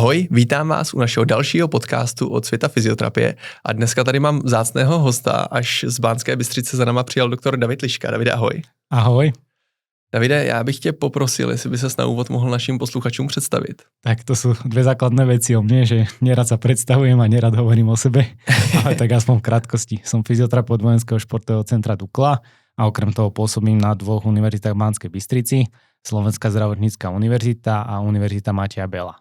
Ahoj, vítám vás u našeho dalšího podcastu od světa fyzioterapie a dneska tady mám vzácného hosta, až z Banské Bystrice za náma přijal doktor David Liška. Davide, ahoj. Ahoj. Davide, já bych tě poprosil, jestli by ses na úvod mohl našim posluchačům představit. Tak to sú dve základné veci o mne, že nerad sa predstavujem a nerad hovorím o sebe, ale tak aspoň v krátkosti. Som fyzioterapeut Vojenského športového centra Dukla a okrem toho pôsobím na dvoch univerzitách v Banskej Bystrici, Slovenská zdravotnícka univerzita a Univerzita Mateja Bela.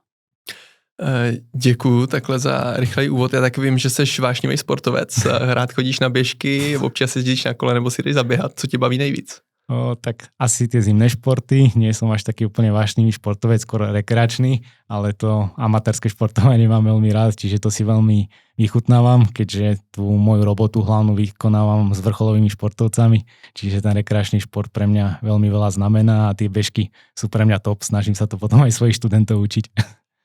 Děkuju takhle za rychlej úvod. Já tak vím, že seš vášnivý sportovec. Rád chodíš na běžky, občas jezdíš na kole nebo si jdeš zaběhat. Co tě baví nejvíc? Tak asi tie zimné športy. Nie som až taký úplne vášnivý športovec, skôr rekreačný, ale to amatérske športovanie mám veľmi rád, čiže to si veľmi vychutnávam, keďže tú moju robotu hlavnú vykonávam s vrcholovými športovcami, čiže ten rekreačný šport pre mňa veľmi veľa znamená a tie bežky sú pre mňa top. Snažím sa to potom aj svojich študentov učiť.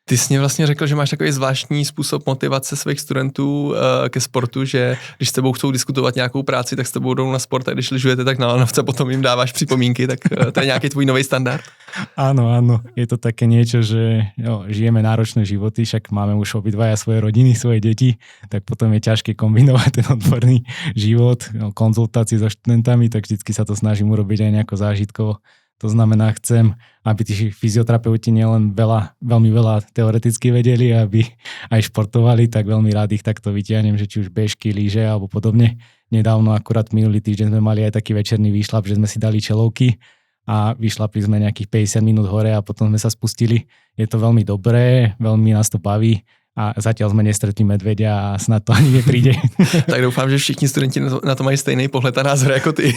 Ty jsi mě vlastně řekl, že máš takový zvláštní způsob motivace svých studentů ke sportu, že když s tebou chcou diskutovat nějakou práci, tak s tebou jdou na sport a když lyžujete, tak na lanovce potom jim dáváš připomínky, tak to je nějaký tvůj nový standard? Áno, je to také niečo, že žijeme náročné životy, však máme už obidvaja svoje rodiny, svoje deti, tak potom je ťažké kombinovať ten odborný život, konzultácie so študentami, tak vždycky sa to snažím urobiť aj nejako zážitkovo. To znamená, chcem, aby tí fyzioterapeuti nielen veľmi veľa teoreticky vedeli, aby aj športovali, tak veľmi rád ich takto vytiahnem, že či už bežky, lyže alebo podobne. Nedávno akurát minulý týždeň sme mali aj taký večerný výšlap, že sme si dali čelovky a vyšlapli sme nejakých 50 minút hore a potom sme sa spustili. Je to veľmi dobré, veľmi nás to baví a zatiaľ sme nestretli medveďa a snad to ani nepríde. Tak doufám, že všichni studenti na to mají stejný pohled a názor jako ty.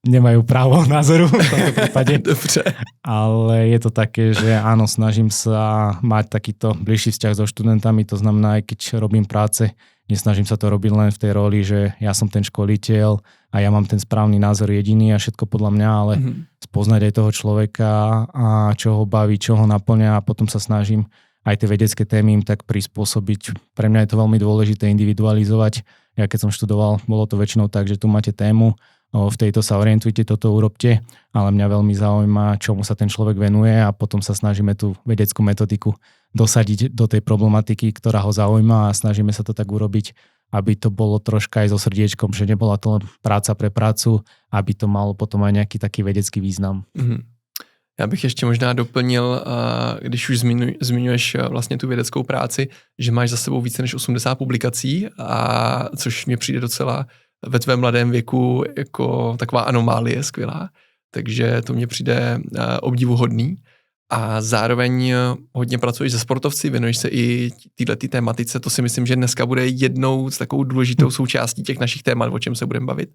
Nemajú právo názoru v tomto prípade. Dobře. Ale je to také, že áno, snažím sa mať takýto bližší vzťah so študentami, to znamená, aj keď robím práce, nesnažím sa to robiť len v tej roli, že ja som ten školiteľ a ja mám ten správny názor jediný a všetko podľa mňa, ale spoznať aj toho človeka a čo ho baví, čo ho naplňa a potom sa snažím aj tie vedecké témy im tak prispôsobiť. Pre mňa je to veľmi dôležité individualizovať. Ja keď som študoval, bolo to väčšinou tak, že tu máte tému, v tejto sa orientujte, toto urobte, ale mňa veľmi zaujíma, čomu sa ten človek venuje a potom sa snažíme tú vedeckú metodiku dosadiť do tej problematiky, ktorá ho zaujíma a snažíme sa to tak urobiť, aby to bolo troška aj so srdiečkom, že nebola to len práca pre prácu, aby to malo potom aj nejaký taký vedecký význam. Já bych ještě možná doplnil, když už zmiňuješ vlastně tu vědeckou práci, že máš za sebou více než 80 publikací, a což mě přijde docela ve tvém mladém věku jako taková anomálie skvělá, takže to mně přijde obdivuhodný. A zároveň hodně pracuješ se sportovci, věnuješ se i této tématice, to si myslím, že dneska bude jednou z takovou důležitou součástí těch našich témat, o čem se budeme bavit.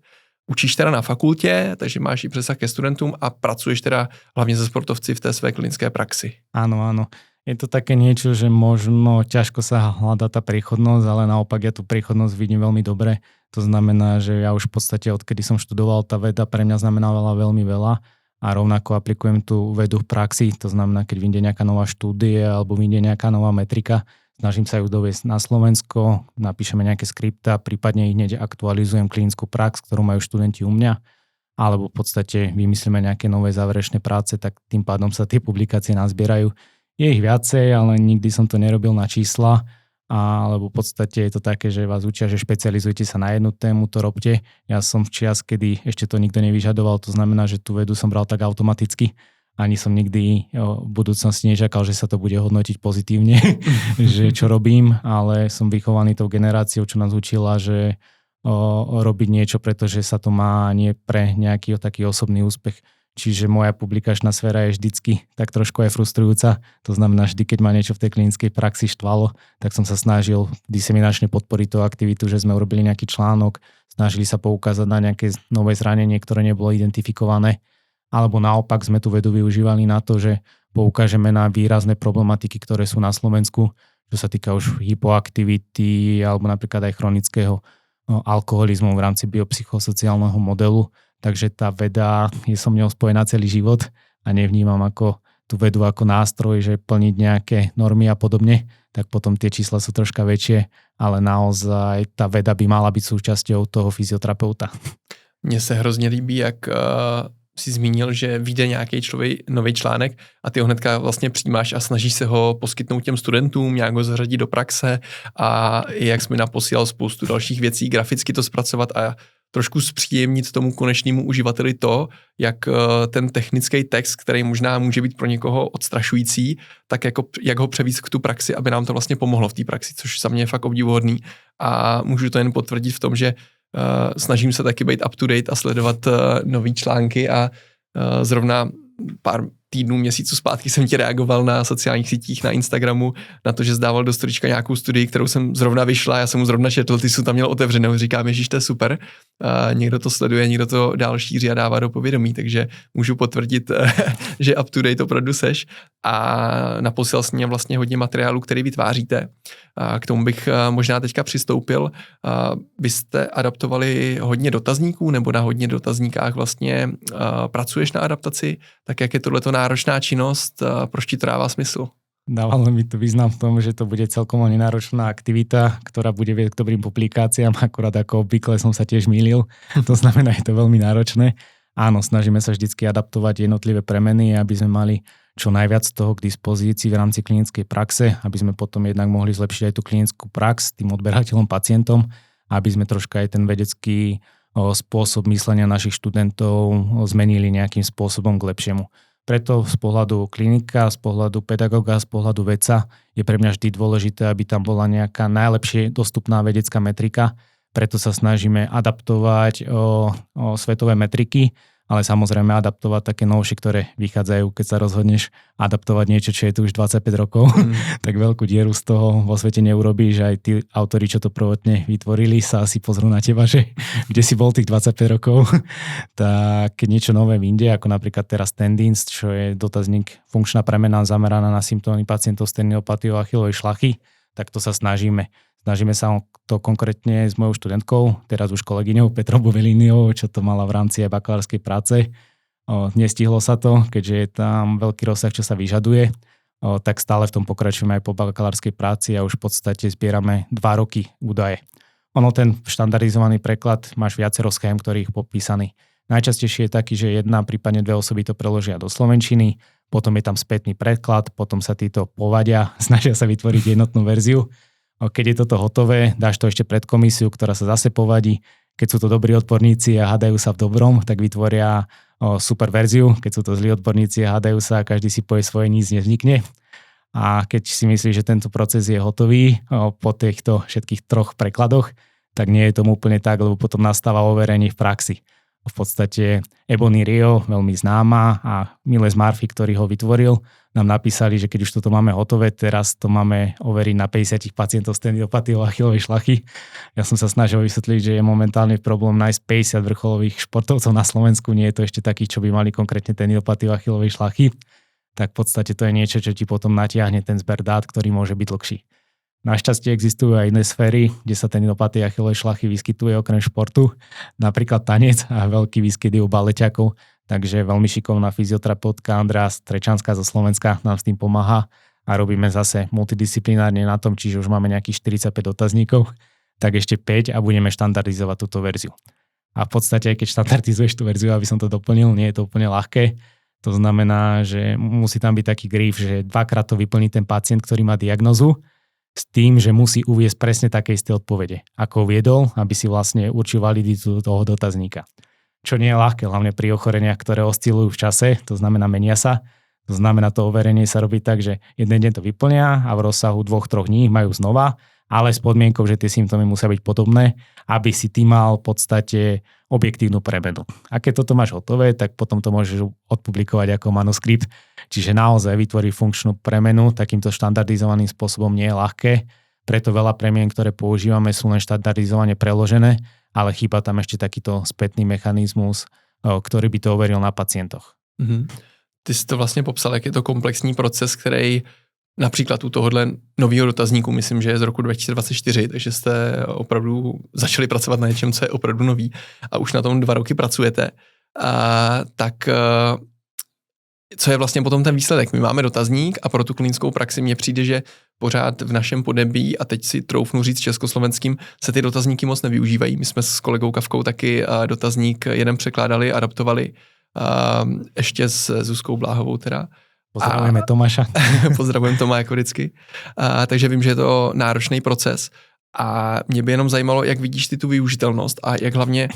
Učíš teda na fakultě, takže máš i přesah ke studentům a pracuješ teda hlavně se sportovci v té své klinické praxi. Áno. Je to také niečo, že možno ťažko sa hľadá tá príchodnosť, ale naopak ja tú príchodnosť vidím veľmi dobre. To znamená, že ja už v podstate odkedy som študoval, tá veda pre mňa znamenala veľmi veľa a rovnako aplikujem tú vedu v praxi. To znamená, keď vyjde nejaká nová štúdia alebo vyjde nejaká nová metrika, snažím sa ju doviesť na Slovensko, napíšeme nejaké skripta, prípadne ich hneď aktualizujem klinickú prax, ktorú majú študenti u mňa, alebo v podstate vymyslíme nejaké nové záverečné práce, tak tým pádom sa tie publikácie nazbierajú. Je ich viacej, ale nikdy som to nerobil na čísla, alebo v podstate je to také, že vás učia, že špecializujte sa na jednu tému, to robte. Ja som v čias, kedy ešte to nikto nevyžadoval, to znamená, že tú vedu som bral tak automaticky. Ani som nikdy v budúcnosti nečakal, že sa to bude hodnotiť pozitívne, že čo robím, ale som vychovaný tou generáciou, čo nás učila, že robiť niečo, pretože sa to má, nie pre nejaký taký osobný úspech. Čiže moja publikačná sféra je vždycky tak trošku aj frustrujúca. To znamená, vždy, keď ma niečo v tej klinickej praxi štvalo, tak som sa snažil diseminačne podporiť tú aktivitu, že sme urobili nejaký článok, snažili sa poukázať na nejaké nové zranenie, ktoré nebolo identifikované. Alebo naopak sme tú vedu využívali na to, že poukážeme na výrazné problematiky, ktoré sú na Slovensku, čo sa týka už hypoaktivity alebo napríklad aj chronického alkoholizmu v rámci biopsychosociálneho modelu. Takže tá veda je so mňou spojená celý život a nevnímam ako tú vedu ako nástroj, že plniť nejaké normy a podobne, tak potom tie čísla sú troška väčšie, ale naozaj tá veda by mala byť súčasťou toho fyzioterapeuta. Mně se hrozně líbí, jak si zmínil, že vyjde nějaký nový článek a ty ho hnedka vlastně přijímáš a snažíš se ho poskytnout těm studentům, nějak ho zařadit do praxe a jak jsi mi naposílal spoustu dalších věcí, graficky to zpracovat a trošku zpříjemnit tomu konečnému uživateli to, jak ten technický text, který možná může být pro někoho odstrašující, tak jako, jak ho převízt k tu praxi, aby nám to vlastně pomohlo v té praxi, což za mě je fakt obdivuhodný a můžu to jen potvrdit v tom, že snažím se taky být up to date a sledovat nový články a zrovna pár týdnů, měsíců zpátky jsem ti reagoval na sociálních sítích, na Instagramu, na to, že zdával do storyčka nějakou studii, kterou jsem zrovna vyšla, já jsem mu zrovna četl, ty jsi tam měl otevřenou, říkám, ježiš, to je super. Někdo to sleduje, někdo to dál šíří a dává do povědomí, takže můžu potvrdit, že up to date opravdu seš a naposílal jsi mě vlastně hodně materiálu, který vytváříte. K tomu bych možná teďka přistoupil. Byste adaptovali hodně dotazníků nebo na hodně dotazníkách vlastně pracuješ na adaptaci, tak jak je tohleto náročná činnost, proč ti to dává smysl? Dávalo mi to význam v tom, že to bude celkom nenáročná aktivita, ktorá bude viesť k dobrým publikáciám, akurát ako obvykle som sa tiež mýlil. To znamená, je to veľmi náročné. Áno, snažíme sa vždycky adaptovať jednotlivé premeny, aby sme mali čo najviac toho k dispozícii v rámci klinickej praxe, aby sme potom jednak mohli zlepšiť aj tú klinickú prax tým odberateľom, pacientom, aby sme troška aj ten vedecký spôsob myslenia našich študentov zmenili nejakým spôsobom k lepšiemu. Preto z pohľadu klinika, z pohľadu pedagóga, z pohľadu vedca je pre mňa vždy dôležité, aby tam bola nejaká najlepšie dostupná vedecká metrika. Preto sa snažíme adaptovať svetové metriky, ale samozrejme adaptovať také novšie, ktoré vychádzajú, keď sa rozhodneš adaptovať niečo, čo je tu už 25 rokov, tak veľkú dieru z toho vo svete neurobíš. Aj tí autori, čo to prvotne vytvorili, sa asi pozrú na teba, že kde si bol tých 25 rokov. Tak keď niečo nové vyjde, ako napríklad teraz Tendins, čo je dotazník funkčná premena zameraná na symptómy pacientov s tendinopatiou achilovej šlachy, tak to sa snažíme. Snažíme sa to konkrétne s mojou študentkou, teraz už kolegyňou Petrou Bovelíniou, čo to mala v rámci aj bakalárskej práce. Nestihlo sa to, keďže je tam veľký rozsah, čo sa vyžaduje, tak stále v tom pokračujeme aj po bakalárskej práci a už v podstate zbierame 2 roky údaje. Ten štandardizovaný preklad, máš viacero schém, ktorých popísaný. Najčastejšie je taký, že jedna, prípadne 2 osoby to preložia do slovenčiny, potom je tam spätný preklad, potom sa títo povadia, snažia sa vytvoriť jednotnú verziu. Keď je toto hotové, dáš to ešte pred komisiu, ktorá sa zase povadí. Keď sú to dobrí odborníci a hádajú sa v dobrom, tak vytvoria super verziu. Keď sú to zlí odborníci a hádajú sa a každý si povie svoje, nic nevznikne. A keď si myslíš, že tento proces je hotový po týchto všetkých 3 prekladoch, tak nie je tomu úplne tak, lebo potom nastáva overenie v praxi. V podstate Ebony Rio, veľmi známa, a Miles Murphy, ktorý ho vytvoril, nám napísali, že keď už toto máme hotové, teraz to máme overiť na 50 pacientov s tendinopatiou achilovej šlachy. Ja som sa snažil vysvetliť, že je momentálne problém nájsť 50 vrcholových športovcov na Slovensku, nie je to ešte takých, čo by mali konkrétne tendinopatiu achilovej šlachy. Tak v podstate to je niečo, čo ti potom natiahne ten zber dát, ktorý môže byť dlhší. Našťastie existujú aj iné sféry, kde sa tendinopatia achilovej šlachy vyskytuje okrem športu, napríklad tanec a veľký výskyt je u baleťakov, takže veľmi šikovná fyzioterapeutka Andrea Strečanská zo Slovenska nám s tým pomáha a robíme zase multidisciplinárne na tom, čiže už máme nejakých 45 dotazníkov, tak ešte 5 a budeme štandardizovať túto verziu. A v podstate, keď štandardizuješ tú verziu, aby som to doplnil, nie je to úplne ľahké. To znamená, že musí tam byť taký grif, že 2-krát to vyplní ten pacient, ktorý má diagnózu, s tým, že musí uviesť presne také isté odpovede, ako uviedol, aby si vlastne určil validitu toho dotazníka. Čo nie je ľahké, hlavne pri ochoreniach, ktoré oscilujú v čase, to znamená menia sa. To znamená, to overenie sa robí tak, že jeden deň to vyplnia a v rozsahu 2-3 dní majú znova, ale s podmienkou, že tie symptómy musia byť podobné, aby si ty mal v podstate objektívnu premenu. A keď toto máš hotové, tak potom to môžeš odpublikovať ako manuskript. Čiže naozaj vytvoriť funkčnú premenu takýmto štandardizovaným spôsobom nie je ľahké. Preto veľa premien, ktoré používame, sú len štandardizovane preložené, ale chýba tam ešte takýto spätný mechanizmus, ktorý by to overil na pacientoch. Ty jsi to vlastně popsal, jak je to komplexní proces, který například u tohohle nového dotazníku, myslím, že je z roku 2024, takže jste opravdu začali pracovat na něčem, co je opravdu nový a už na tom 2 roky pracujete. Tak co je vlastně potom ten výsledek? My máme dotazník a pro tu klinickou praxi mně přijde, že pořád v našem podnebí, a teď si troufnu říct československým, se ty dotazníky moc nevyužívají. My jsme s kolegou Kavkou taky dotazník jeden překládali, adaptovali ještě s Zuzkou Bláhovou teda. Pozdravujeme Tomáša. Pozdravujeme Toma jako vždycky. Takže vím, že je to náročný proces. A mě by jenom zajímalo, jak vidíš ty tu využitelnost a jak hlavně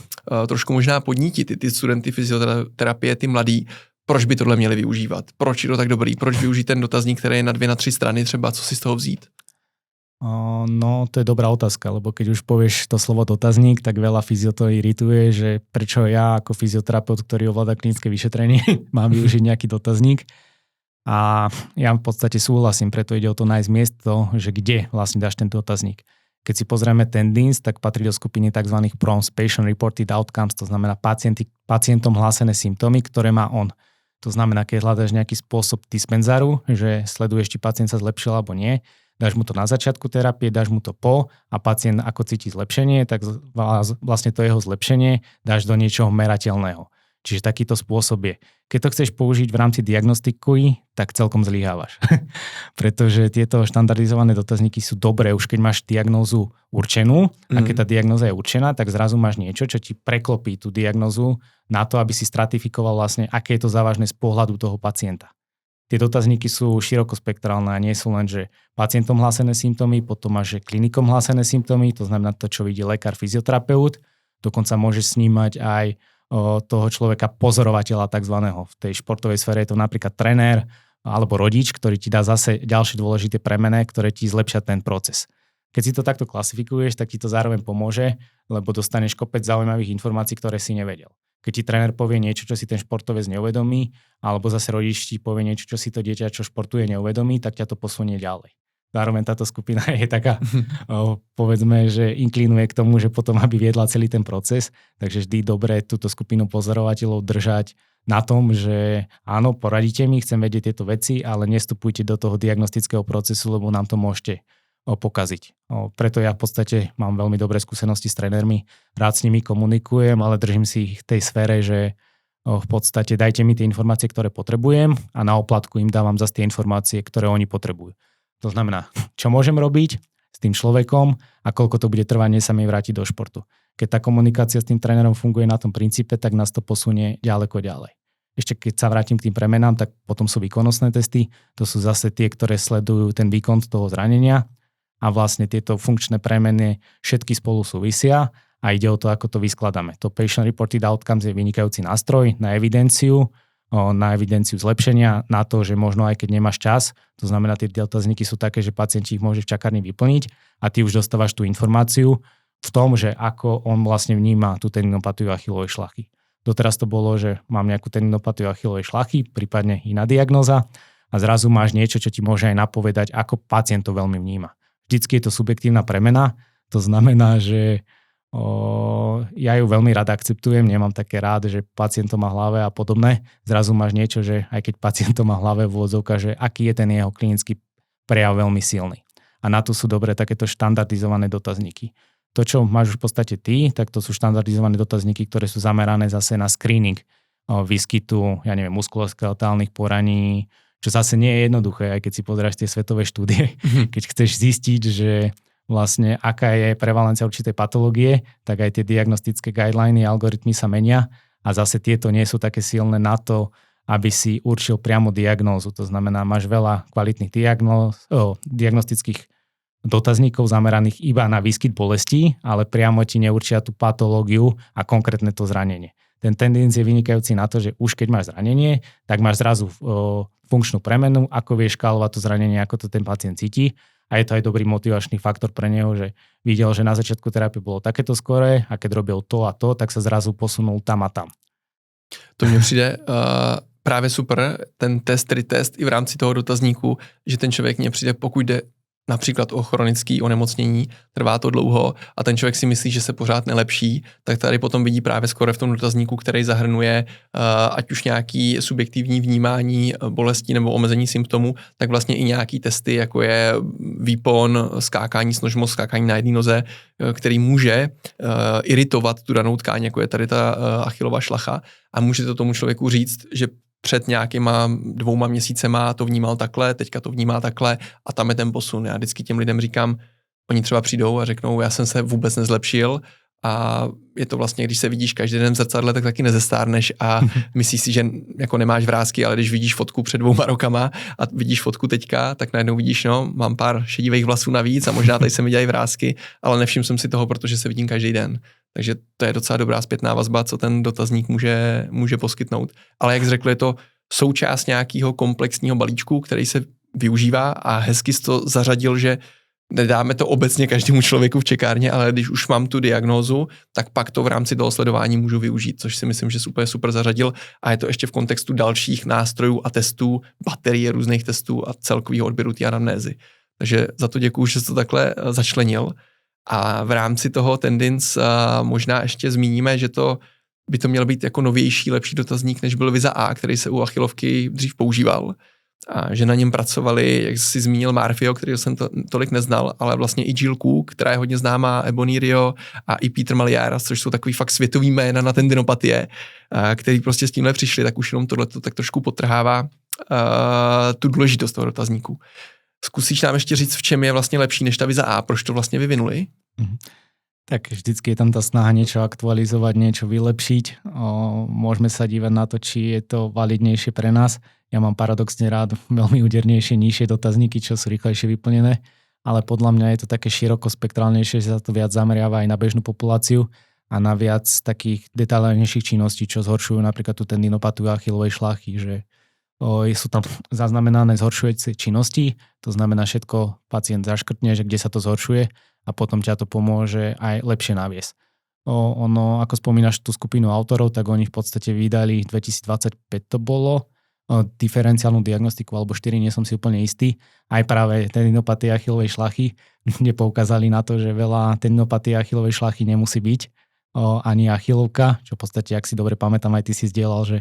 trošku možná podnítit ty studenty fyzioterapie, ty mladý, proč by tohle měli využívat? Proč je to tak dobrý? Proč využít ten dotazník, který je na 2, na 3 strany třeba? Co si z toho vzít? No, to je dobrá otázka, lebo keď už povieš to slovo dotazník, tak veľa fyzio to irituje, že prečo ja ako fyzioterapeut, ktorý ovláda klinické vyšetrenie, mám využiť nejaký dotazník. A ja v podstate súhlasím, preto ide o to nájsť miesto, že kde vlastne dáš ten dotazník. Keď si pozrieme ten DINS, tak patrí do skupiny tzv. PROMS, Patient Reported Outcomes, to znamená pacientom hlásené symptómy, ktoré má on. To znamená, keď hľadáš nejaký spôsob dispenzáru, že sleduješ, či pacient sa zlepšil alebo nie, dáš mu to na začiatku terapie, dáš mu to po a pacient ako cíti zlepšenie, tak vlastne to jeho zlepšenie dáš do niečoho merateľného. Čiže takýto spôsob je. Keď to chceš použiť v rámci diagnostiky, tak celkom zlyhávaš. Pretože tieto štandardizované dotazníky sú dobré, už keď máš diagnózu určenú a keď tá diagnóza je určená, tak zrazu máš niečo, čo ti preklopí tú diagnózu na to, aby si stratifikoval vlastne, aké je to závažné z pohľadu toho pacienta. Tie dotazníky sú širokospektrálne a nie sú len, že pacientom hlásené symptómy, potom máš, že klinikom hlásené symptómy, to znamená to, čo vidí lekár, fyzioterapeut, dokonca môžeš snímať aj toho človeka pozorovateľa takzvaného. V tej športovej sfére je to napríklad trenér alebo rodič, ktorý ti dá zase ďalšie dôležité premené, ktoré ti zlepšia ten proces. Keď si to takto klasifikuješ, tak ti to zároveň pomôže, lebo dostaneš kopec zaujímavých informácií, ktoré si nevedel. Keď ti tréner povie niečo, čo si ten športovec neuvedomí, alebo zase rodič ti povie niečo, čo si to dieťa, čo športuje, neuvedomí, tak ťa to posunie ďalej. Zároveň táto skupina je taká, povedzme, že inklinuje k tomu, že potom, aby viedla celý ten proces, takže vždy dobre túto skupinu pozorovateľov držať na tom, že áno, poradíte mi, chcem vedieť tieto veci, ale nestupujte do toho diagnostického procesu, lebo nám to môžete pokaziť. Preto ja v podstate mám veľmi dobré skúsenosti s trénermi, rád s nimi komunikujem, ale držím si ich v tej sfére, že v podstate dajte mi tie informácie, ktoré potrebujem a na oplatku im dávam zase tie informácie, ktoré oni potrebujú. To znamená, čo môžem robiť s tým človekom a koľko to bude trvať, než sa mi vráti do športu. Keď tá komunikácia s tým trénerom funguje na tom princípe, tak nás to posunie ďaleko ďalej. Ešte keď sa vrátim k tým premenám, tak potom sú výkonnostné testy. To sú zase tie, ktoré sledujú ten výkon toho zranenia a vlastne tieto funkčné premeny všetky spolu súvisia a ide o to, ako to vyskladáme. To Patient Reported Outcomes je vynikajúci nástroj na evidenciu zlepšenia, na to, že možno aj keď nemáš čas, to znamená, tie dotazníky sú také, že pacienti ich môže v čakárni vyplniť a ty už dostávaš tú informáciu v tom, že ako on vlastne vníma tú tendinopatiu achilovej šlachy. Doteraz to bolo, že mám nejakú tendinopatiu achilovej šlachy, prípadne iná diagnóza a zrazu máš niečo, čo ti môže aj napovedať, ako pacient to veľmi vníma. Vždycky je to subjektívna premena, to znamená, že ja ju veľmi rád akceptujem, nemám také rád, že pacient to má v hlave a podobné. Zrazu máš niečo, že aj keď pacient to má v hlave, v úvodzovkách, že aký je ten jeho klinický prejav veľmi silný. A na to sú dobré takéto štandardizované dotazníky. To, čo máš už v podstate ty, tak to sú štandardizované dotazníky, ktoré sú zamerané zase na screening výskytu, muskuloskeletálnych poraní, čo zase nie je jednoduché, aj keď si pozrieš tie svetové štúdie, keď chceš zistiť, že vlastne aká je prevalencia určitej patológie, tak aj tie diagnostické guideliny a algoritmy sa menia a zase tieto nie sú také silné na to, aby si určil priamo diagnózu. To znamená, máš veľa kvalitných diagnostických dotazníkov zameraných iba na výskyt bolestí, ale priamo ti neurčia tú patológiu a konkrétne to zranenie. Ten tendens je vynikajúci na to, že už keď máš zranenie, tak máš zrazu funkčnú premenu, ako vieš škálovať to zranenie, ako to ten pacient cíti. A je to aj dobrý motivačný faktor pre neho, že videl, že na začiatku terapie bolo takéto skoré a keď robil to a to, tak sa zrazu posunul tam a tam. To mně přijde právě super, ten test, retest i v rámci toho dotazníku, že ten člověk mně přijde, pokud jde například o chronické onemocnění, trvá to dlouho a ten člověk si myslí, že se pořád nelepší, tak tady potom vidí právě skoro v tom dotazníku, který zahrnuje ať už nějaký subjektivní vnímání bolesti nebo omezení symptomů, tak vlastně i nějaký testy, jako je výpon, skákání s nožmou, skákání na jedné noze, který může iritovat tu danou tkáň, jako je tady ta achilová šlacha a může to tomu člověku říct, že před nějakýma 2 měsícema to vnímal takhle, teďka to vnímá takhle a tam je ten posun. Já vždycky těm lidem říkám, oni třeba přijdou a řeknou, já jsem se vůbec nezlepšil a je to vlastně, když se vidíš každý den v zrcadle, tak taky nezestárneš a myslíš si, že jako nemáš vrásky, ale když vidíš fotku před 2 rokama a vidíš fotku teďka, tak najednou vidíš, no, mám pár šedivých vlasů navíc a možná tady se mi dělají vrásky, ale nevšiml jsem si toho, protože se vidím každý den. Takže to je docela dobrá zpětná vazba, co ten dotazník může poskytnout. Ale jak jsi řekl, je to součást nějakého komplexního balíčku, který se využívá a hezky jsi to zařadil, že nedáme to obecně každému člověku v čekárně, ale když už mám tu diagnózu, tak pak to v rámci toho sledování můžu využít, což si myslím, že super zařadil a je to ještě v kontextu dalších nástrojů a testů, baterie různých testů a celkového odběru té anamnézy. Takže za to děkuju, že jsi to takhle začlenil. A v rámci toho Tendince možná ještě zmíníme, že by to měl být jako novější, lepší dotazník, než byl Visa A, který se u achilovky dřív používal. A že na něm pracovali, jak jsi zmínil Marfio, kterého jsem tolik neznal, ale vlastně i Jill Cook, která je hodně známá, Ebonirio a i Peter Maliaras, což jsou takový fakt světový jména na tendinopatie, který prostě s tímhle přišli, tak už jenom tohleto tak trošku podtrhává tu důležitost toho dotazníku. Zkusíš nám ještě říct, v čem je vlastně lepší než ta Visa A, proč to vlastně vyvinuli? Tak vždycky je tam tá snaha niečo aktualizovať, niečo vylepšiť. Môžeme sa dívať na to, či je to validnejšie pre nás. Ja mám paradoxne rád veľmi údernejšie, nižšie dotazníky, čo sú rýchlejšie vyplnené, ale podľa mňa je to také širokospektrálnejšie, že sa to viac zameriava aj na bežnú populáciu a na viac takých detailnejších činností, čo zhoršujú napríklad tú tendinopatiu achilovej šlachy, že sú tam zaznamenané zhoršujúce činnosti, to znamená všetko pacient zaškrtne, že kde sa to zhoršuje a potom ťa to pomôže aj lepšie naviesť. Ono, ako spomínaš tú skupinu autorov, tak oni v podstate vydali 2025 to bolo, diferenciálnu diagnostiku, alebo 4, nie som si úplne istý, aj práve tendinopatie achilovej šlachy, kde poukázali na to, že veľa tendinopatie achilovej šlachy nemusí byť, ani achilovka, čo v podstate, ak si dobre pamätám, aj ty si zdieľal, že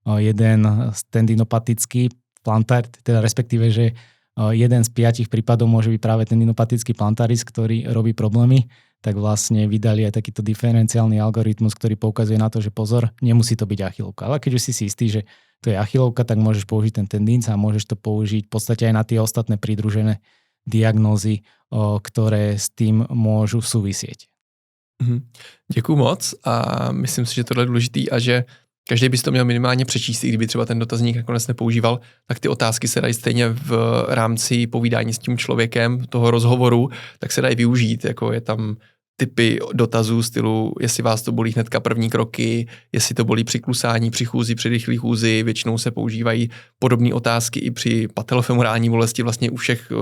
jeden tendinopatický plantár, teda respektíve, že jeden z 5 prípadov môže byť práve tendinopatický plantaris, ktorý robí problémy, tak vlastne vydali aj takýto diferenciálny algoritmus, ktorý poukazuje na to, že pozor, nemusí to byť achilovka. Ale keď už si istý, že to je achilovka, tak môžeš použiť ten Tendince a môžeš to použiť v podstate aj na tie ostatné pridružené diagnózy, ktoré s tým môžu súvisieť. Děkuju moc a myslím si, že tohle je důležitý a že každý by si to měl minimálně přečíst, i kdyby třeba ten dotazník nakonec nepoužíval, tak ty otázky se dají stejně v rámci povídání s tím člověkem, toho rozhovoru, tak se dají využít, jako je tam typy dotazů stylu, jestli vás to bolí hnedka první kroky, jestli to bolí při klusání, při chůzi, při rychlý chůzi, většinou se používají podobné otázky i při patellofemorální bolesti, vlastně u všech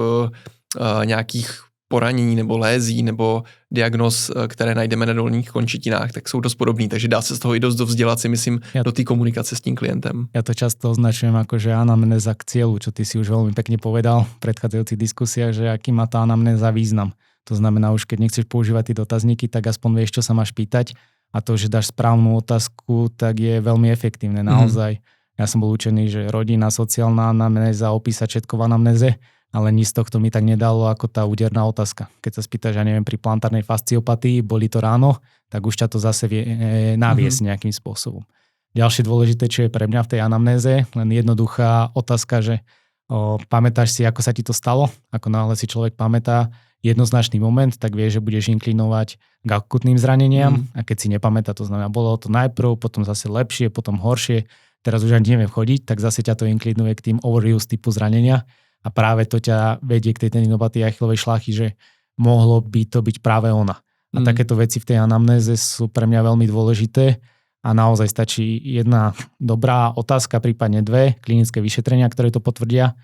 nějakých poranění nebo lézí nebo diagnóz, které najdeme na dolních končetinách, tak jsou dost podobný, takže dá se z toho i dost dovzdělat si myslím do té komunikace s tím klientem. Ja to často označujem ako, že anamnéza k cieľu, čo ty si už veľmi pekne povedal v predchádzajúcich diskusiách, že aký má tá anamnéza význam. To znamená, už keď nechceš používať tie dotazníky, tak aspoň vieš, čo sa máš pýtať a to, že dáš správnu otázku, tak je veľmi efektívne. Naozaj, ja som bol učený, že rodina, sociálna anamnéza, opísať všetko v anamnéze, ale nic z tohto mi tak nedalo ako tá úderná otázka. Keď sa spýtaš, ja neviem, pri plantárnej fasciopatii, boli to ráno, tak už ťa to zase vie naviesť nejakým spôsobom. Ďalšie dôležité, čo je pre mňa v tej anamnéze, len jednoduchá otázka, že pamätáš si, ako sa ti to stalo? Ako náhle si človek pamätá jednoznačný moment, tak vie, že budeš inklinovať k akutným zraneniam a keď si nepamätá, to znamená, bolo to najprv, potom zase lepšie, potom horšie, teraz už ani neviem chodiť, tak zase ťa to inklinuje k tým overuse typu zranenia. A práve to ťa vedie k tej tendinopatii achilovej šlachy, že mohlo by to byť práve ona. A takéto veci v tej anamnéze sú pre mňa veľmi dôležité a naozaj stačí jedna dobrá otázka, prípadne 2 klinické vyšetrenia, ktoré to potvrdia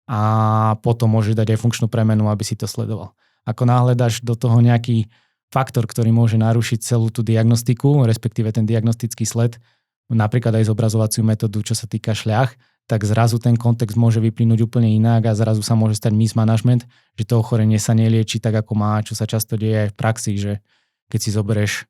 a potom môžeš dať aj funkčnú premenu, aby si to sledoval. Ako náhle dáš do toho nejaký faktor, ktorý môže narušiť celú tú diagnostiku, respektíve ten diagnostický sled, napríklad aj zobrazovaciu metódu, čo sa týka šľach, tak zrazu ten kontext môže vyplynúť úplne inak a zrazu sa môže stať mismanagement, že to ochorenie sa nelieči tak, ako má, čo sa často deje aj v praxi, že keď si zoberieš,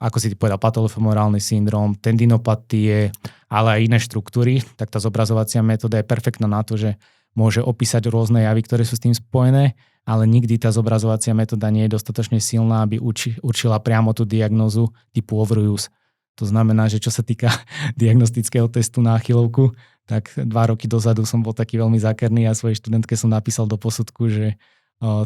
ako si ty povedal, patellofemorálny syndrom, tendinopatie, ale aj iné štruktúry, tak tá zobrazovacia metóda je perfektná na to, že môže opísať rôzne javy, ktoré sú s tým spojené, ale nikdy tá zobrazovacia metóda nie je dostatočne silná, aby určila priamo tú diagnózu typu overuse. To znamená, že čo sa týka diagnostického testu na achilovku, tak 2 roky dozadu som bol taký veľmi zákerný a svojej študentke som napísal do posudku, že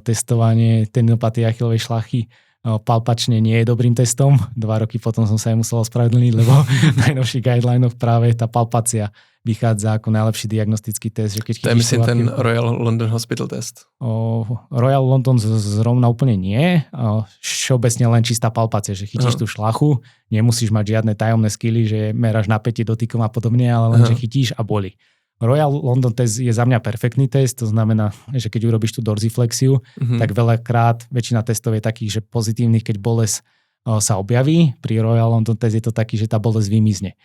testovanie tendinopatie achilovej šlachy palpačne nie je dobrým testom. 2 roky potom som sa aj musel ospravedlniť, lebo v najnovších guidelinoch práve tá palpácia vychádza ako najlepší diagnostický test. Že keď to je myslím ten Royal London Hospital test. Royal London zrovna úplne nie. Všeobecne len čistá palpácia, že chytíš tú šlachu, nemusíš mať žiadne tajomné skily, že meráš napätie dotykom a podobne, ale len, že chytíš a boli. Royal London test je za mňa perfektný test, to znamená, že keď urobíš tú dorziflexiu, tak veľakrát väčšina testov je takých, že pozitívnych, keď bolesť sa objaví. Pri Royal London test je to taký, že tá bolesť vymizne.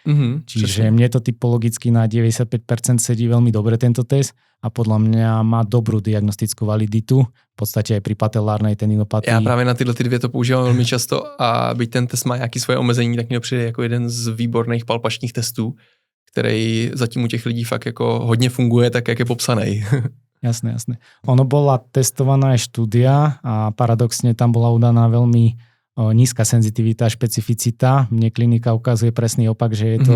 Čiže mne to typologicky na 95% sedí veľmi dobre tento test a podľa mňa má dobrú diagnostickú validitu, v podstate aj pri patelárnej tendinopatii. Já právě na tyhle dvě to používám velmi často a byť ten test má nějaké svoje omezení, tak mi to přijde jako jeden z výborných palpačních testů, který zatím u těch lidí fakt jako hodně funguje, tak jak je popsaný. Jasné. Ono bola testovaná aj štúdia a paradoxne tam bola udaná veľmi nízka senzitivita a špecificita. Mne klinika ukazuje presný opak, že je to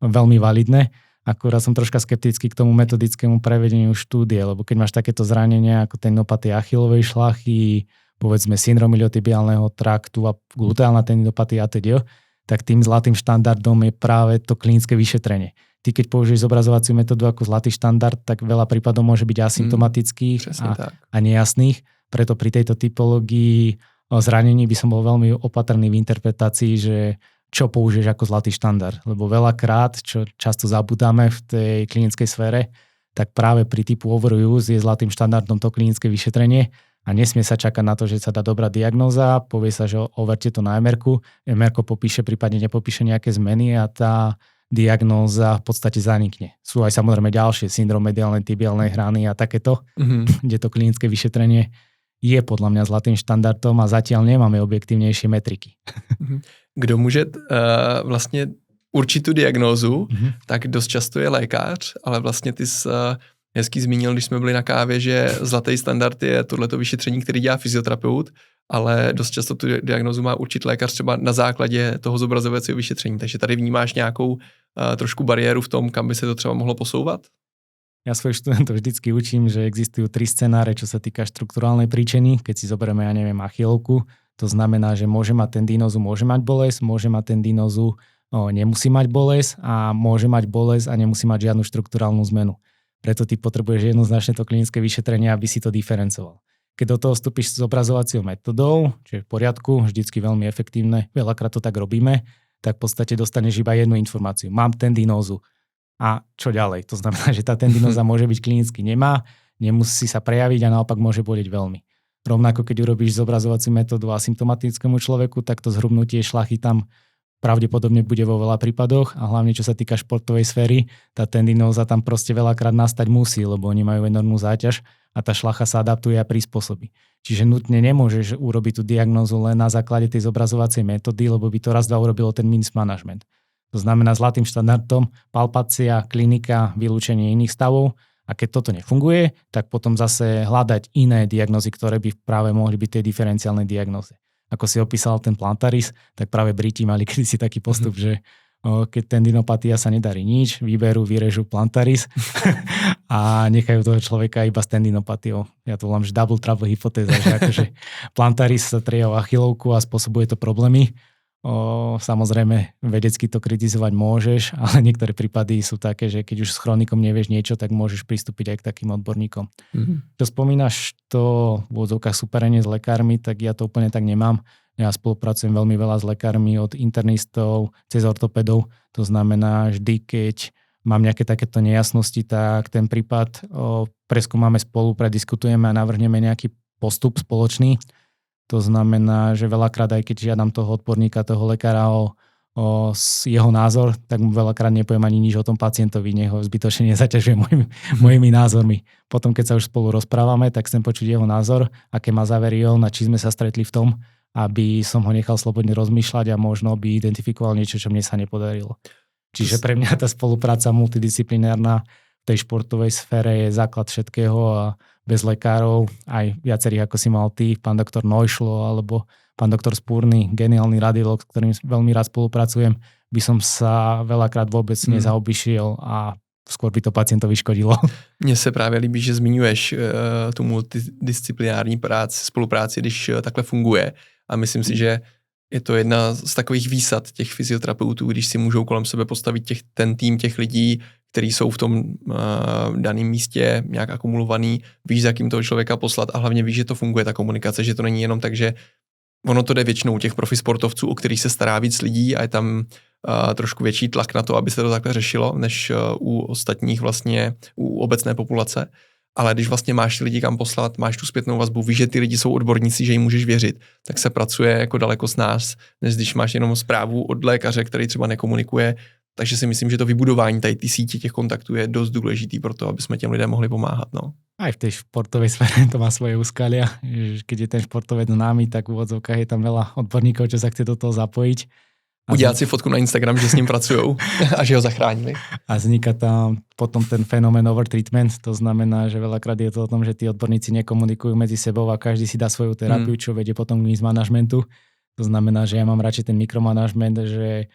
veľmi validné. Akurát som troška skeptický k tomu metodickému prevedeniu štúdie, lebo keď máš takéto zranenia ako tendinopatia achilovej šlachy, povedzme syndrom iliotibiálneho traktu a gluteálna tendinopatia atď., tak tým zlatým štandardom je práve to klinické vyšetrenie. Ty keď použiješ zobrazovaciu metódu ako zlatý štandard, tak veľa prípadov môže byť asymptomatických a nejasných. Preto pri tejto typológii zranení by som bol veľmi opatrný v interpretácii, že čo použiješ ako zlatý štandard. Lebo veľakrát, čo často zabudáme v tej klinickej sfére, tak práve pri typu overuse je zlatým štandardom to klinické vyšetrenie a nesmie sa čakať na to, že sa dá dobrá diagnóza, povie sa, že overte to na MR-ku, MR-ko popíše, prípadne nepopíše nejaké zmeny a tá diagnóza v podstate zanikne. Sú aj samozrejme ďalšie, syndrom mediálnej tibiálnej hrany a takéto, kde to klinické vyšetrenie je podľa mňa zlatým štandardom a zatiaľ nemáme objektívnejšie metriky. Kdo může vlastně určit tu diagnózu, tak dost často je lékař, ale vlastně ty jsi hezky zmínil, když jsme byli na kávě, že zlatý standard je tohleto vyšetření, který dělá fyzioterapeut, ale dost často tu diagnózu má určit lékař třeba na základě toho zobrazovacího vyšetření. Takže tady vnímáš nějakou trošku bariéru v tom, kam by se to třeba mohlo posouvat? Ja svojich študentov vždycky učím, že existujú 3 scenáre, čo sa týka štrukturálnej príčiny. Keď si zoberieme, ja neviem, achilovku, to znamená, že môže mať tendinózu, môže mať bolesť, môže mať tendinózu, nemusí mať bolesť a môže mať bolesť a nemusí mať žiadnu štrukturálnu zmenu. Preto ty potrebuješ jednoznačne to klinické vyšetrenie, aby si to diferencoval. Keď do toho vstúpiš s obrazovacíou metodou, čo je v poriadku, vždycky veľmi efektívne, veľakrát to tak robíme, tak v podstate dostaneš iba jednu informáciu. Mám tendinózu. A čo ďalej? To znamená, že tá tendinóza môže byť klinicky nemá, nemusí sa prejaviť a naopak môže boleť veľmi. Rovnako keď urobíš zobrazovaciu metódu asymptomatickému človeku, tak to zhrubnutie šlachy tam pravdepodobne bude vo veľa prípadoch a hlavne čo sa týka športovej sféry, tá tendinóza tam proste veľakrát nastať musí, lebo oni majú enormnú záťaž a tá šlacha sa adaptuje a prispôsobí. Čiže nutne nemôžeš urobiť tú diagnózu len na základe tej zobrazovacej metódy, lebo by to raz urobilo ten mismanagement. To znamená zlatým štandardom palpácia, klinika, vylúčenie iných stavov a keď toto nefunguje, tak potom zase hľadať iné diagnózy, ktoré by práve mohli byť tej diferenciálnej diagnóze. Ako si opísal ten plantaris, tak práve Briti mali kedysi taký postup, že keď tendinopatia sa nedarí nič, vyrežú plantaris a nechajú toho človeka iba s tendinopatiou. Ja to volám, že double trouble hypotéza, že akože plantaris sa trie o achilovku a spôsobuje to problémy. Samozrejme, vedecky to kritizovať môžeš, ale niektoré prípady sú také, že keď už s chronikom nevieš niečo, tak môžeš pristúpiť aj k takým odborníkom. Čo spomínaš to v odzvukách superenie s lekármi, tak ja to úplne tak nemám. Ja spolupracujem veľmi veľa s lekármi od internistov cez ortopedov. To znamená, vždy, keď mám nejaké takéto nejasnosti, tak ten prípad preskúmame spolu, prediskutujeme a navrhneme nejaký postup spoločný. To znamená, že veľakrát aj keď žiadam toho odborníka, toho lekára o jeho názor, tak mu veľakrát nepoviem ani nič o tom pacientovi, nech ho zbytočne nezaťažuje mojimi názormi. Potom, keď sa už spolu rozprávame, tak chcem počuť jeho názor, aké má závery on a či sme sa stretli v tom, aby som ho nechal slobodne rozmýšľať a možno by identifikoval niečo, čo mne sa nepodarilo. Čiže pre mňa tá spolupráca multidisciplinárna v tej športovej sfére je základ všetkého a bez lekárov, aj viacerých ako si mal ty, pán doktor Neuschlo alebo pán doktor Spúrny, geniálny radiolog, s ktorým veľmi rád spolupracujem, by som sa veľakrát vôbec nezaobišiel a skôr by to pacientovi škodilo. Mně se právě líbí, že zmiňuješ tu multidisciplinární spolupráci, když takhle funguje. A myslím si, že je to jedna z takových výsad těch fyzioterapeutů, když si můžou kolem sebe postavit ten tým těch lidí, kteří jsou v tom daném místě nějak akumulovaný, víš, za kým toho člověka poslat a hlavně víš, že to funguje, ta komunikace, že to není jenom tak, že ono to jde většinou u těch profi sportovců, o kterých se stará víc lidí a je tam trošku větší tlak na to, aby se to takhle řešilo, než u ostatních vlastně, u obecné populace. Ale když vlastně máš lidi kam poslat, máš tu zpětnou vazbu, víš, že ty lidi jsou odborníci, že jim můžeš věřit, tak se pracuje jako daleko s nás, než když máš jenom zprávu od lékaře, který třeba nekomunikuje. Takže si myslím, že to vybudování tady ty sítě těch kontaktů je dost důležitý pro to, aby jsme těm lidem mohli pomáhat. No. Aj v tej športovej sfére to má svoje úskalia. Keď je ten športovec známy, tak v úvodzovkách je tam veľa odborníkov, čo sa chce do toho zapojiť. Udělat si fotku na Instagram, že s ním pracujou a že ho zachránili. A vzniká tam potom ten fenomén overtreatment, to znamená, že veľakrát je to o tom, že tí odborníci nekomunikujú medzi sebou a každý si dá svoju terapiu, čo vedie potom k mismanagementu. To znamená, že ja mám radšej ten mikromanagement, že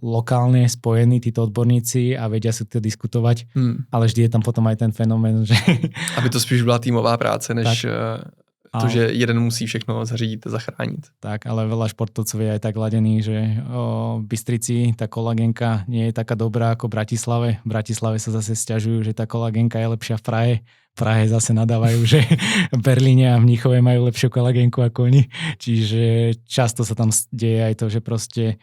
lokálne spojení títo odborníci a vedia si to diskutovať, ale vždy je tam potom aj ten fenomén, že... Aby to spíš byla týmová práce, než... To, že jeden musí všechno zařídit a zachránit. Tak, ale veľa športovcov je aj tak ladený, že v Bystrici tá kolagenka nie je taká dobrá ako v Bratislave. V Bratislave sa zase sťažujú, že tá kolagenka je lepšia v Prahe. V Prahe zase nadávajú, že v Berlíne a v Mníchove majú lepšiu kolagenku ako oni. Čiže často sa tam deje aj to, že proste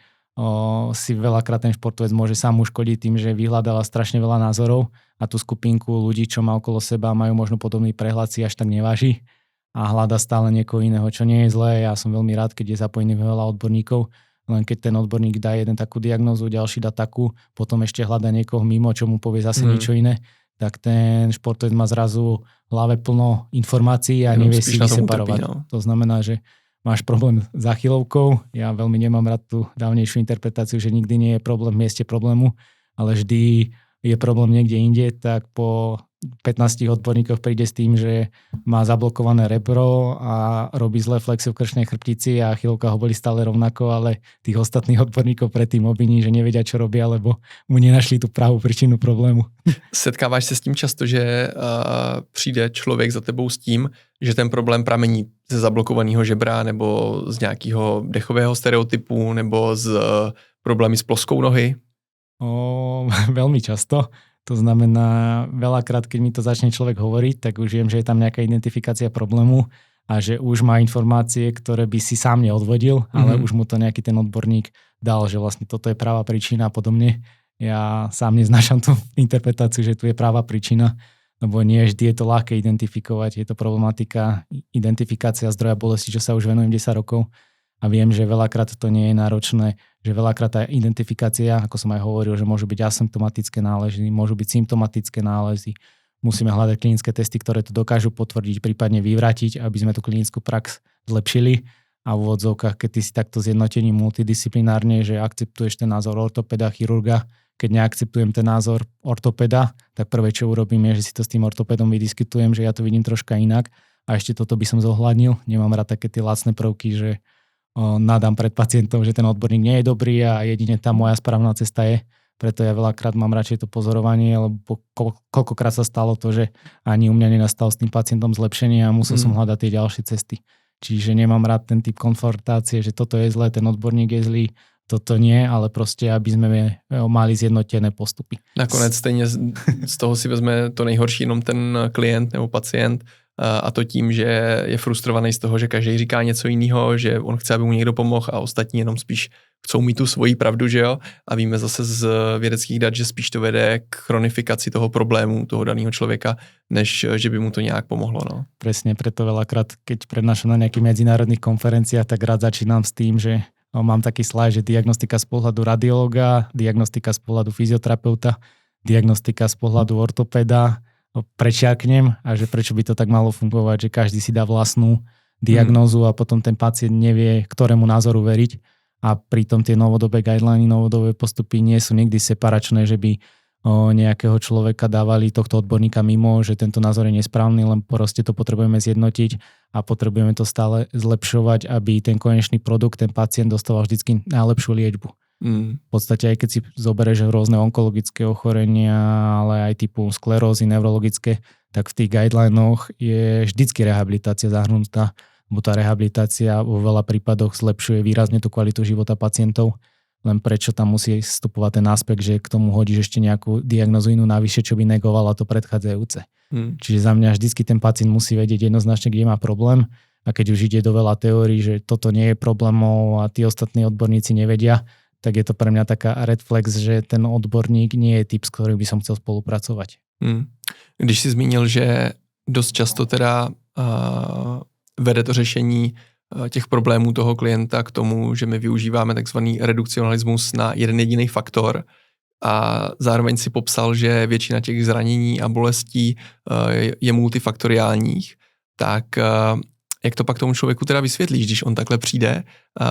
si veľakrát ten športovec môže sám uškodiť tým, že vyhľadáva strašne veľa názorov a tú skupinku ľudí, čo má okolo seba, majú možno podobný prehľad, si až tak neváži a hľada stále niekoho iného, čo nie je zlé. Ja som veľmi rád, keď je zapojený veľa odborníkov, len keď ten odborník dá jeden takú diagnózu, ďalší dá takú, potom ešte hľada niekoho mimo, čo mu povie zase niečo iné, tak ten športovec má zrazu v hlave plno informácií a nevie si vyseparovať. To znamená, že máš problém s achilovkou. Ja veľmi nemám rád tú dávnejšiu interpretáciu, že nikdy nie je problém v mieste problému, ale vždy je problém niekde inde, tak po 15 odborníkoch príde s tým, že má zablokované rebro a robí zlé flexiu v krčnej chrbtici a achilovka ho boli stále rovnako, ale tých ostatných odborníkov predtým obviní, že nevedia, čo robia, lebo mu nenašli tú pravú príčinu problému. Setkáváš se s tím často, že přijde člověk za tebou s tím, že ten problém pramení ze zablokovaného žebra nebo z nějakého dechového stereotypu nebo z problémy s ploskou nohy? Veľmi často. To znamená, veľakrát, keď mi to začne človek hovoriť, tak už viem, že je tam nejaká identifikácia problému a že už má informácie, ktoré by si sám neodvodil, ale už mu to nejaký ten odborník dal, že vlastne toto je práva príčina a podobne. Ja sám neznášam tú interpretáciu, že tu je práva príčina, lebo nie vždy je to ľahké identifikovať. Je to problematika identifikácia zdroja bolesti, čo sa už venujem 10 rokov. A viem, že veľakrát to nie je náročné, že veľakrát tá identifikácia, ako som aj hovoril, že môžu byť asymptomatické nálezy, môžu byť symptomatické nálezy. Musíme hľadať klinické testy, ktoré to dokážu potvrdiť, prípadne vyvrátiť, aby sme tú klinickú prax zlepšili. A v úvodzovkách, keď ty si takto zjednotený multidisciplinárne, že akceptuješ ten názor ortopeda, chirurga, keď neakceptujem ten názor ortopeda, tak prvé, čo urobím, je, že si to s tým ortopedom vydiskutujem, že ja to vidím troška inak. A ešte toto by som zohľadnil. Nemám rád také tie lacné prvky, že nadám pred pacientom, že ten odborník nie je dobrý a jedine tá moja správna cesta je. Preto ja veľakrát mám radšej to pozorovanie, lebo koľkokrát sa stalo to, že ani u mňa nenastalo s tým pacientom zlepšenie a musel som hľadať tie ďalšie cesty. Čiže nemám rád ten typ konfrontácie, že toto je zlé, ten odborník je zlý, toto nie, ale proste, aby sme mali zjednotené postupy. Nakonec stejně z toho si vezme to nejhorší jenom ten klient nebo pacient, a to tím, že je frustrovaný z toho, že každý říká něco jiného, že on chce, aby mu někdo pomohl a ostatní jenom spíš chcou mít tu svoji pravdu, že jo? A víme zase z vědeckých dat, že spíš to vede k chronifikaci toho problému, toho daného člověka, než že by mu to nějak pomohlo. No. Presne, preto veľakrát, keď prednášam na nejakých medzinárodných konferenciách, tak rád začínam s tým, že mám taký slajd, že diagnostika z pohľadu radiológa, diagnostika z pohľadu fyzioterapeuta, diagnostika z pohľadu ortopeda, prečiarknem a že prečo by to tak malo fungovať, že každý si dá vlastnú diagnózu a potom ten pacient nevie, ktorému názoru veriť a pritom tie novodobé guideliny, novodobé postupy nie sú nikdy separačné, že by nejakého človeka dávali tohto odborníka mimo, že tento názor je nesprávny, len proste to potrebujeme zjednotiť a potrebujeme to stále zlepšovať, aby ten konečný produkt, ten pacient dostával vždycky najlepšiu liečbu. V podstate aj keď si zoberieš rôzne onkologické ochorenia, ale aj typu sklerózy, neurologické, tak v tých guidelinoch je vždycky rehabilitácia zahrnutá. lebo tá rehabilitácia vo veľa prípadoch zlepšuje výrazne tú kvalitu života pacientov, len prečo tam musí vstupovať ten aspekt, že k tomu hodíš ešte nejakú diagnózu inú navyše, čo by negovala to predchádzajúce. Čiže za mňa vždycky ten pacient musí vedieť jednoznačne, kde má problém, a keď už ide do veľa teórií, že toto nie je problémov a tí ostatní odborníci nevedia, tak je to pre mňa taká red flag, že ten odborník nie je typ, s ktorým by som chcel spolupracovať. Když si zmínil, že dost často teda vede to řešení těch problémů toho klienta k tomu, že my využíváme takzvaný redukcionalismus na jeden jediný faktor, a zároveň si popsal, že většina těch zranění a bolestí je multifaktoriálních, tak jak to pak tomu člověku teda vysvětlíš, když on takhle přijde,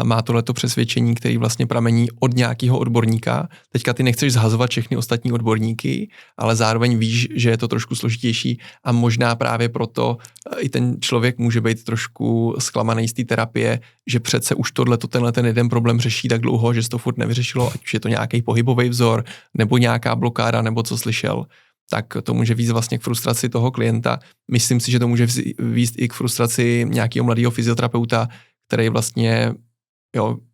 má tohleto přesvědčení, který vlastně pramení od nějakého odborníka. Teďka ty nechceš zhazovat všechny ostatní odborníky, ale zároveň víš, že je to trošku složitější a možná právě proto i ten člověk může být trošku zklamaný z té terapie, že přece už tenhle ten jeden problém řeší tak dlouho, že se to furt nevyřešilo, ať už je to nějaký pohybový vzor, nebo nějaká blokáda, nebo co slyšel. Tak to může víc vlastně k frustraci toho klienta. Myslím si, že to může víc i k frustraci nějakého mladého fyzioterapeuta, který vlastně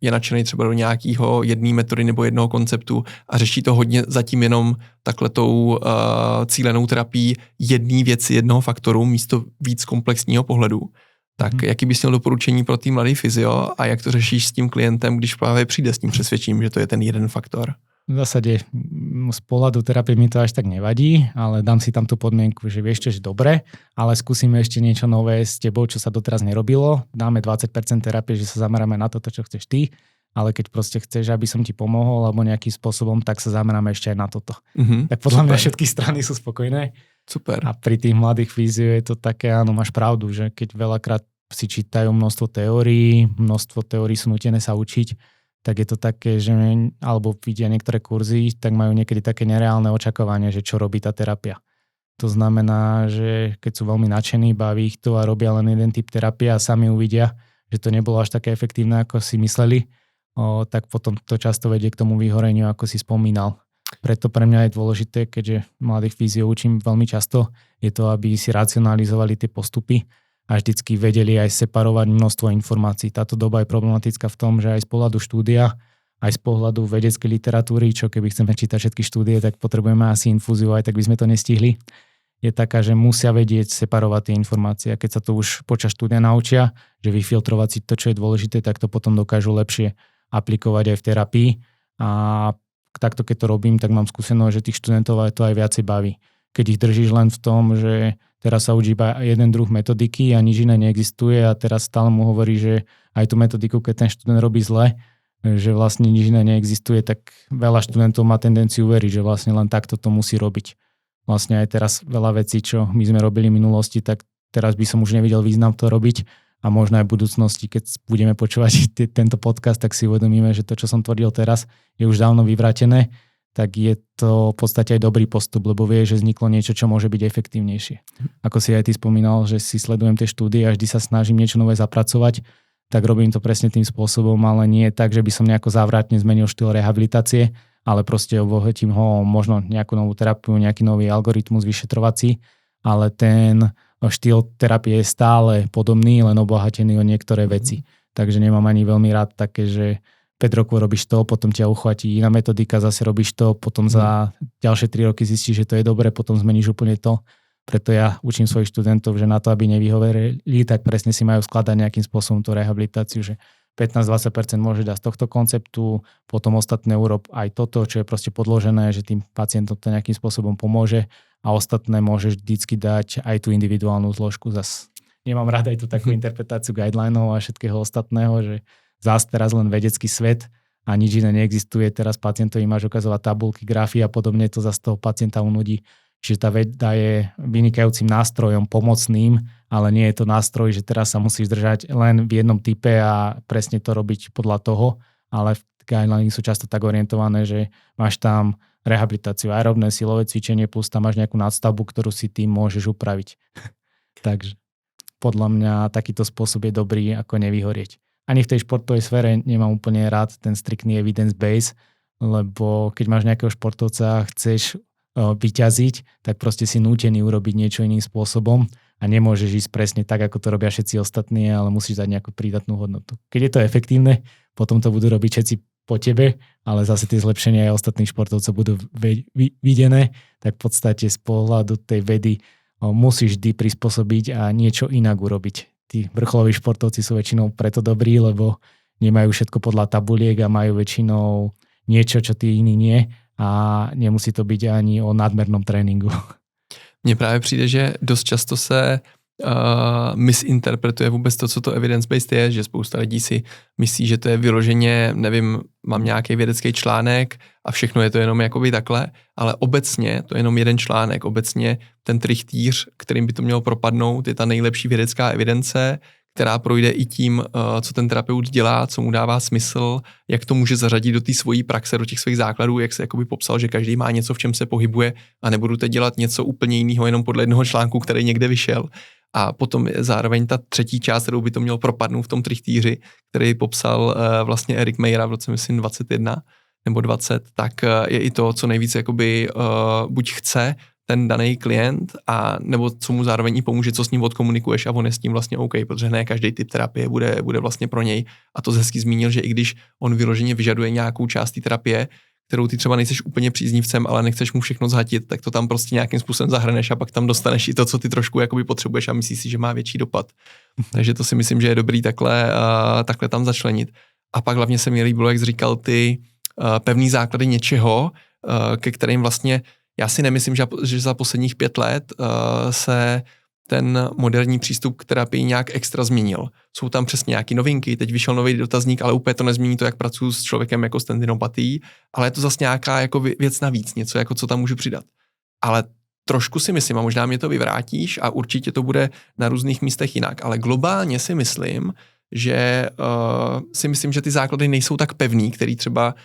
je nadšený třeba do nějakého jedné metody nebo jednoho konceptu a řeší to hodně zatím jenom takhletou cílenou terapii jedné věci, jednoho faktoru místo víc komplexního pohledu. Tak jaký bys měl doporučení pro tý mladý fyzio a jak to řešíš s tím klientem, když právě přijde s tím přesvědčením, že to je ten jeden faktor? V zásade z pohľadu terapie mi to až tak nevadí, ale dám si tam tú podmienku, že vieš čo, že dobre, ale skúsime ešte niečo nové s tebou, čo sa doteraz nerobilo. Dáme 20% terapie, že sa zameráme na toto, čo chceš ty, ale keď proste chceš, aby som ti pomohol alebo nejakým spôsobom, tak sa zameráme ešte aj na toto. Tak podľa mňa všetky strany sú spokojné. Super. A pri tých mladých fyzio je to také, áno, máš pravdu, že keď veľakrát si čítajú množstvo teórií sú nútené sa učiť, tak je to také, že alebo vidia niektoré kurzy, tak majú niekedy také nereálne očakávanie, že čo robí tá terapia. To znamená, že keď sú veľmi nadšení, baví ich to a robia len jeden typ terapie a sami uvidia, že to nebolo až také efektívne, ako si mysleli, tak potom to často vedie k tomu vyhoreniu, ako si spomínal. Preto pre mňa je dôležité, keďže mladých fyzio učím veľmi často, je to, aby si racionalizovali tie postupy a vždycky vedeli aj separovať množstvo informácií. Táto doba je problematická v tom, že aj z pohľadu štúdia, aj z pohľadu vedeckej literatúry, čo keby chceme čítať všetky štúdie, tak potrebujeme asi infúziu, aj tak by sme to nestihli. Je taká, že musia vedieť separovať tie informácie. A keď sa to už počas štúdia naučia, že vyfiltrovať si to, čo je dôležité, tak to potom dokážu lepšie aplikovať aj v terapii. A takto, keď to robím, tak mám skúsenosť, že tých študentov to aj viacej baví. Keď ich držíš len v tom, že teraz sa učí iba jeden druh metodiky a nič iné neexistuje a teraz stále mu hovorí, že aj tú metodiku, keď ten študent robí zle, že vlastne nič iné neexistuje, tak veľa študentov má tendenciu veriť, že vlastne len takto to musí robiť. Vlastne aj teraz veľa vecí, čo my sme robili v minulosti, tak teraz by som už nevidel význam to robiť a možno aj v budúcnosti, keď budeme počúvať tento podcast, tak si uvedomíme, že to, čo som tvrdil teraz, je už dávno vyvrátené, tak je to v podstate aj dobrý postup, lebo vie, že vzniklo niečo, čo môže byť efektívnejšie. Ako si aj ty spomínal, že si sledujem tie štúdie a vždy sa snažím niečo nové zapracovať, tak robím to presne tým spôsobom, ale nie tak, že by som nejako závratne zmenil štýl rehabilitácie, ale proste obohatím ho možno nejakú novú terapiu, nejaký nový algoritmus vyšetrovací, ale ten štýl terapie je stále podobný, len obohatený o niektoré veci. Takže nemám ani veľmi rád také, že 5 rokov robíš to, potom ťa uchvatí iná metodika, zase robíš to, potom za ďalšie 3 roky zistíš, že to je dobre, potom zmeníš úplne to. Preto ja učím svojich študentov, že na to, aby nevyhovorili, tak presne si majú skladať nejakým spôsobom tú rehabilitáciu, že 15-20% môže dať z tohto konceptu, potom ostatné urob aj toto, čo je proste podložené, že tým pacientom to nejakým spôsobom pomôže a ostatné môžeš vždycky dať aj tú individuálnu zložku. Zas nemám rád aj tú takú interpretáciu guidelinov a všetkého ostatného, že zás teraz len vedecký svet a nič iné neexistuje. Teraz pacientovi máš ukazovať tabulky, grafy a podobne, to zase toho pacienta unudí. Čiže tá veda je vynikajúcim nástrojom, pomocným, ale nie je to nástroj, že teraz sa musíš držať len v jednom type a presne to robiť podľa toho, ale guideliny sú často tak orientované, že máš tam rehabilitáciu, aerobné silové cvičenie, plus tam máš nejakú nadstavbu, ktorú si ty môžeš upraviť. Takže podľa mňa takýto spôsob je dobrý, ako nevyhorieť. Ani v tej športovej sfére nemám úplne rád ten striktný evidence base, lebo keď máš nejakého športovca a chceš vyťaziť, tak proste si nútený urobiť niečo iným spôsobom a nemôžeš ísť presne tak, ako to robia všetci ostatní, ale musíš dať nejakú prídatnú hodnotu. Keď je to efektívne, potom to budú robiť všetci po tebe, ale zase tie zlepšenia aj ostatných športovcov budú videné, tak v podstate z pohľadu tej vedy musíš vždy prispôsobiť a niečo inak urobiť. Tí vrcholoví športovci sú väčšinou preto dobrí, lebo nemajú všetko podľa tabuliek a majú väčšinou niečo, čo tí iní nie a nemusí to byť ani o nadmernom tréninku. Mně právě přijde, že dost často se misinterpretuje vůbec to, co to evidence-based je, že spousta lidí si myslí, že to je vyloženě, nevím, mám nějaký vědecký článek a všechno je to jenom jakoby takhle, ale obecně to je jenom jeden článek, obecně ten trichtýř, kterým by to mělo propadnout, je ta nejlepší vědecká evidence, která projde i tím, co ten terapeut dělá, co mu dává smysl, jak to může zařadit do té svojí praxe, do těch svých základů, jak se jakoby popsal, že každý má něco, v čem se pohybuje a nebudu teď dělat něco úplně jiného jenom podle jednoho článku, který někde vyšel. A potom je zároveň ta třetí část, kterou by to mělo propadnout v tom trichtýři, který popsal vlastně Erik Meira v roce, myslím, 21 nebo 20, tak je i to, co nejvíce jakoby buď chce ten daný klient, a nebo co mu zároveň i pomůže, co s ním odkomunikuješ a on je s tím vlastně OK, protože ne každý typ terapie bude vlastně pro něj. A to hezky zmínil, že i když on vyloženě vyžaduje nějakou část té terapie, kterou ty třeba nejseš úplně příznivcem, ale nechceš mu všechno zhatit, tak to tam prostě nějakým způsobem zahrneš a pak tam dostaneš i to, co ty trošku jakoby potřebuješ a myslíš si, že má větší dopad. Takže to si myslím, že je dobrý takhle tam začlenit. A pak hlavně se mi líbilo, jak jsi říkal ty pevný základy něčeho, ke kterým vlastně já si nemyslím, že za posledních 5 let se ten moderní přístup k terapii nějak extra změnil. Jsou tam přesně nějaké novinky, teď vyšel nový dotazník, ale úplně to nezmění to, jak pracuji s člověkem jako s tendinopatií, ale je to zase nějaká jako věc navíc, něco, jako co tam můžu přidat. Ale trošku si myslím, a možná mě to vyvrátíš a určitě to bude na různých místech jinak, ale globálně si myslím, že že ty základy nejsou tak pevný, který třeba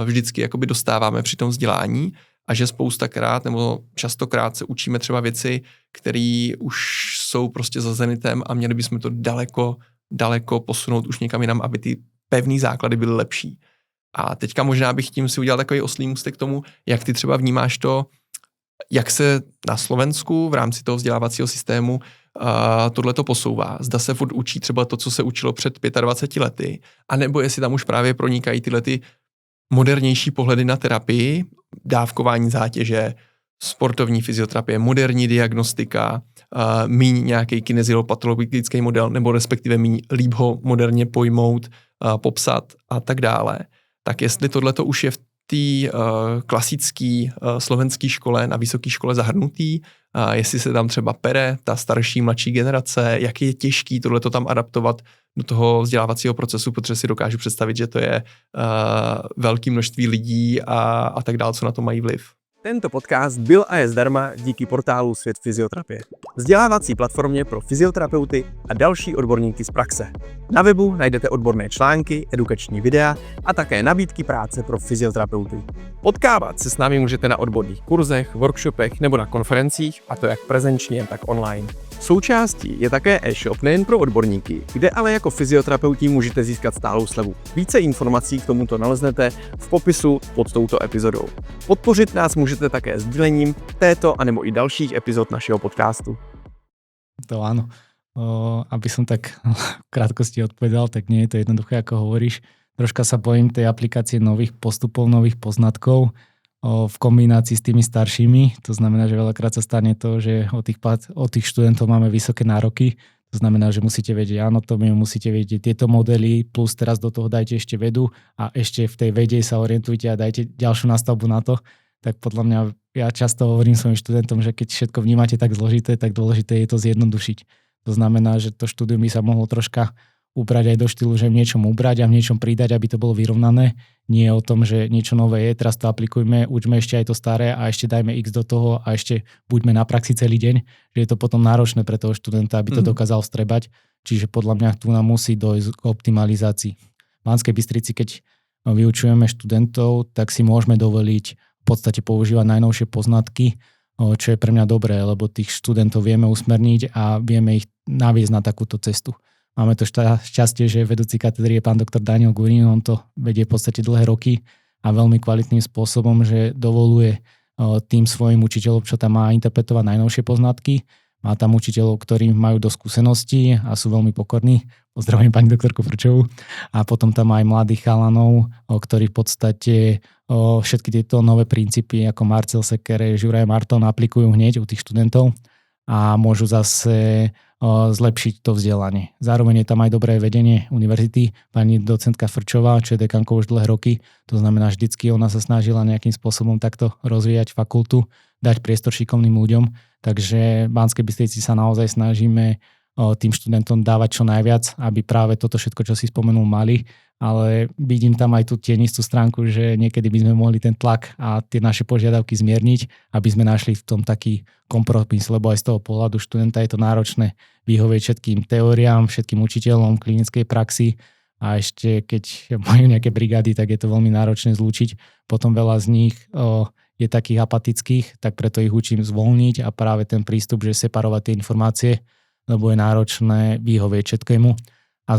vždycky jakoby dostáváme při tom vzdělání, a že spoustakrát nebo častokrát se učíme třeba věci, které už jsou prostě za zenitem a měli bychom to daleko posunout už někam jinam, aby ty pevný základy byly lepší. A teďka možná bych tím si udělal takový oslý můstek k tomu, jak ty třeba vnímáš to, jak se na Slovensku v rámci toho vzdělávacího systému tohleto posouvá. Zda se furt učí třeba to, co se učilo před 25 lety, anebo jestli tam už právě pronikají tyhle ty modernější pohledy na terapii, dávkování zátěže, sportovní fyzioterapie, moderní diagnostika, míň nějaký kineziopatologický model, nebo respektive míň líp ho moderně pojmout, popsat a tak dále. Tak jestli tohleto už je v té klasické slovenské škole, na vysoké škole zahrnutý, jestli se tam třeba pere ta starší, mladší generace, jak je těžký tohleto tam adaptovat do toho vzdělávacího procesu, protože si dokážu představit, že to je velké množství lidí a tak dále, co na to mají vliv. Tento podcast byl a je zdarma díky portálu Svět fyzioterapie, vzdělávací platformě pro fyzioterapeuty a další odborníky z praxe. Na webu najdete odborné články, edukační videa a také nabídky práce pro fyzioterapeuty. Potkávat se s námi můžete na odborných kurzech, workshopech nebo na konferencích, a to jak prezenčně, tak online. Součástí je také e-shop nejen pro odborníky, kde ale jako fyzioterapeuti můžete získat stálou slevu. Více informací k tomuto naleznete v popisu pod touto epizodou. Podpořit nás můžete také sdílením této anebo i dalších epizod našeho podcastu. To áno. Aby som tak v krátkosti odpovedal, tak nie je to jednoduché, ako hovoríš. Troška sa bojím tej aplikácie nových postupov, nových poznatkov v kombinácii s tými staršími. To znamená, že veľakrát sa stane to, že od tých študentov máme vysoké nároky. To znamená, že musíte vedieť anatómiu, musíte vedieť tieto modely, plus teraz do toho dajte ešte vedu a ešte v tej vede sa orientujte a dajte ďalšiu nástavbu na to. Tak podľa mňa, ja často hovorím svojim študentom, že keď všetko vnímate tak zložité, tak dôležité je to zjednodušiť. To znamená, že to štúdium by sa mohlo troška ubrať aj do štýlu, že v niečom ubrať a v niečom pridať, aby to bolo vyrovnané. Nie o tom, že niečo nové je, teraz to aplikujme, učme ešte aj to staré a ešte dajme x do toho a ešte buďme na praxi celý deň, že je to potom náročné pre toho študenta, aby to dokázal vstrebať. Čiže podľa mňa tu nám musí dojsť k optimalizácii. V Banskej Bystrici, keď vyučujeme študentov, tak si môžeme dovoliť v podstate používať najnovšie poznatky, čo je pre mňa dobré, lebo tých študentov vieme usmerniť a vieme ich naviesť na takúto cestu. Máme to šťastie, že vedúci katedry je pán doktor Daniel Gurín, on to vedie v podstate dlhé roky a veľmi kvalitným spôsobom, že dovoluje tým svojim učiteľom, čo tam má interpretovať najnovšie poznatky. Má tam učiteľov, ktorí majú dosť skúseností a sú veľmi pokorní. Pozdravujem pani doktorku Frčovú. A potom tam aj mladých chalanov, ktorí v podstate všetky tieto nové princípy ako Marcel Sekere, Juraj Marton aplikujú hneď u tých študentov a môžu zase zlepšiť to vzdelanie. Zároveň je tam aj dobré vedenie univerzity. Pani docentka Frčová, čo je dekankou už dlhé roky, to znamená vždycky ona sa snažila nejakým spôsobom takto rozvíjať fakultu, dať priestor šikovným ľuďom. Takže v Banskej Bystrici sa naozaj snažíme tým študentom dávať čo najviac, aby práve toto všetko, čo si spomenul, mali. Ale vidím tam aj tú tienistú stránku, že niekedy by sme mohli ten tlak a tie naše požiadavky zmierniť, aby sme našli v tom taký kompromis, lebo aj z toho pohľadu študenta je to náročné vyhovieť všetkým teóriám, všetkým učiteľom klinickej praxi a ešte keď majú nejaké brigády, tak je to veľmi náročné zlúčiť. Potom veľa z nich je takých apatických, tak preto ich učím zvolniť a práve ten prístup, že separovať tie informácie, lebo je náročné vyhovieť všetkému a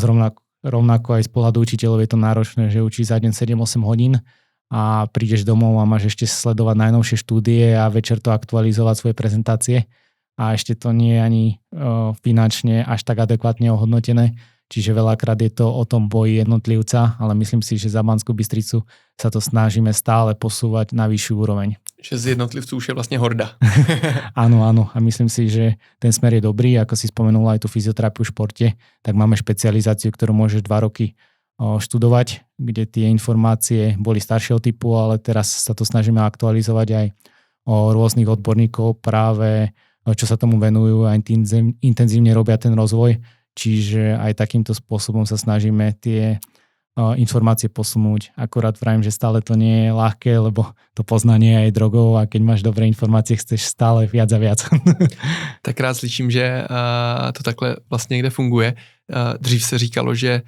rovnako aj z pohľadu učiteľov je to náročné, že učíš za deň 7-8 hodín a prídeš domov a máš ešte sledovať najnovšie štúdie a večer to aktualizovať svoje prezentácie a ešte to nie je ani finančne až tak adekvátne ohodnotené. Čiže veľakrát je to o tom boji jednotlivca, ale myslím si, že za Banskú Bystricu sa to snažíme stále posúvať na vyššiu úroveň. Že z jednotlivců už je vlastne horda. Áno, áno. A myslím si, že ten smer je dobrý. Ako si spomenul aj tú fyzioterapiu v športe, tak máme špecializáciu, ktorú môžeš 2 roky študovať, kde tie informácie boli staršieho typu, ale teraz sa to snažíme aktualizovať aj o rôznych odborníkov práve, čo sa tomu venujú a intenzívne robia ten rozvoj. Čiže aj takýmto spôsobom sa snažíme tie informácie posunúť. Akurát vravím, že stále to nie je ľahké, lebo to poznanie je drogou a keď máš dobré informácie, chceš stále viac a viac. Tak rád slyším, že to takhle vlastně někde funguje. Dřív se říkalo, že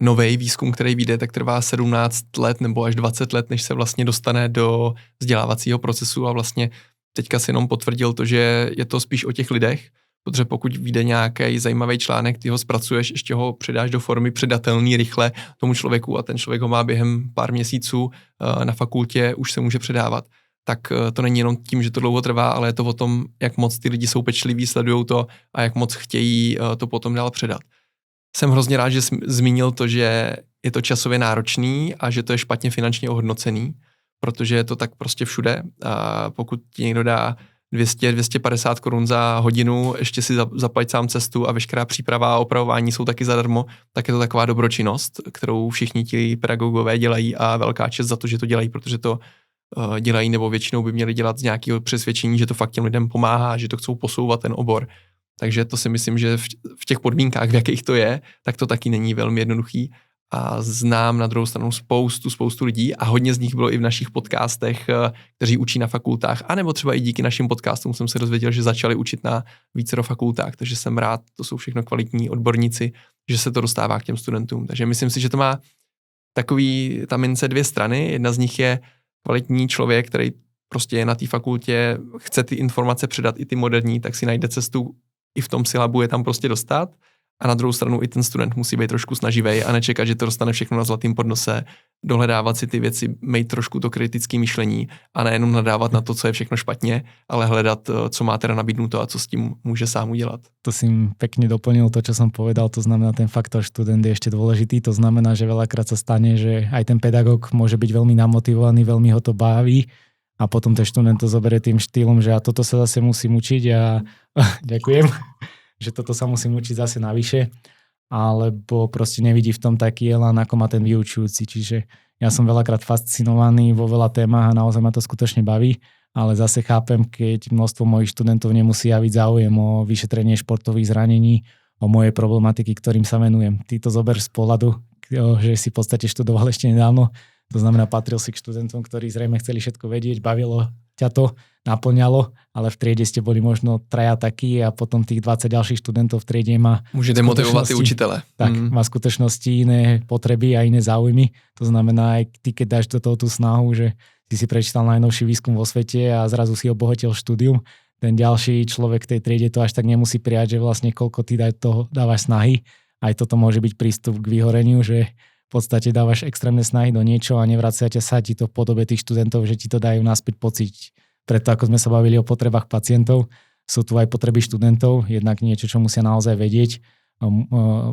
nový výzkum, který vyjde, tak trvá 17 let nebo až 20 let, než se vlastně dostane do vzdělávacího procesu a vlastně teďka si jenom potvrdil to, že je to spíš o těch lidech, protože pokud vyjde nějaký zajímavý článek, ty ho zpracuješ, ještě ho předáš do formy předatelný rychle tomu člověku a ten člověk ho má během pár měsíců na fakultě, už se může předávat. Tak to není jenom tím, že to dlouho trvá, ale je to o tom, jak moc ty lidi jsou pečliví, sledujou to a jak moc chtějí to potom dál předat. Jsem hrozně rád, že jsi zmínil to, že je to časově náročný a že to je špatně finančně ohodnocený, protože je to tak prostě všude. A pokud ti někdo dá 200-250 korun za hodinu, ještě si zaplať sám cestu a veškerá příprava a opravování jsou taky zadarmo, tak je to taková dobročinnost, kterou všichni ti pedagogové dělají a velká čest za to, že to dělají, protože to dělají nebo většinou by měli dělat z nějakého přesvědčení, že to fakt těm lidem pomáhá, že to chcou posouvat ten obor. Takže to si myslím, že v těch podmínkách, v jakých to je, tak to taky není velmi jednoduchý. A znám na druhou stranu spoustu lidí a hodně z nich bylo i v našich podcastech, kteří učí na fakultách, anebo třeba i díky našim podcastům jsem se dozvěděl, že začali učit na vícero fakultách, takže jsem rád, to jsou všechno kvalitní odborníci, že se to dostává k těm studentům. Takže myslím si, že to má ta mince 2 strany. Jedna z nich je kvalitní člověk, který prostě je na té fakultě, chce ty informace předat i ty moderní, tak si najde cestu i v tom syllabu je tam prostě dostat. A na druhou stranu i ten student musí být trošku snaživý a nečekat, že to dostane všechno na zlatým podnose, dohledávat si ty věci, mít trošku to kritické myšlení a nejenom nadávat na to, co je všechno špatně, ale hledat, co má teda nabídnuto a co s tím může sám udělat. To si pekne doplnil to, čo som povedal, to znamená ten faktor študent je ešte dôležitý, to znamená, že veľakrát sa stane, že aj ten pedagóg môže byť veľmi namotivovaný, veľmi ho to baví a potom ten študent to zoberie tým štýlom, že a toto sa zase musím učiť a ďakujem, že toto sa musím učiť zase navyše, alebo proste nevidí v tom taký elán, ako má ten vyučujúci. Čiže ja som veľakrát fascinovaný vo veľa témach a naozaj ma to skutočne baví, ale zase chápem, keď množstvo mojich študentov nemusí javiť záujem o vyšetrenie športových zranení, o mojej problematiky, ktorým sa venujem. Ty to zober z pohľadu, že si v podstate študoval ešte nedávno, to znamená patril si k študentom, ktorí zrejme chceli všetko vedieť, bavilo ťa to, naplňalo, ale v triede ste boli možno 3 takí a potom tých 20 ďalších študentov v triede má... Môžete motivovať tí učitele. Tak, má v skutočnosti iné potreby a iné záujmy. To znamená, aj ty, keď dáš do toho tú snahu, že si prečítal najnovší výskum vo svete a zrazu si obohatil štúdium, ten ďalší človek v tej triede to až tak nemusí prijať, že vlastne koľko ty dávaš snahy. Aj toto môže byť prístup k vyhoreniu, že v podstate dávaš extrémne snahy do niečo a nevracia sa ti to v podobe tých študentov, že ti to dajú naspäť pocítiť. Preto ako sme sa bavili o potrebách pacientov, sú tu aj potreby študentov, jednak niečo, čo musia naozaj vedieť,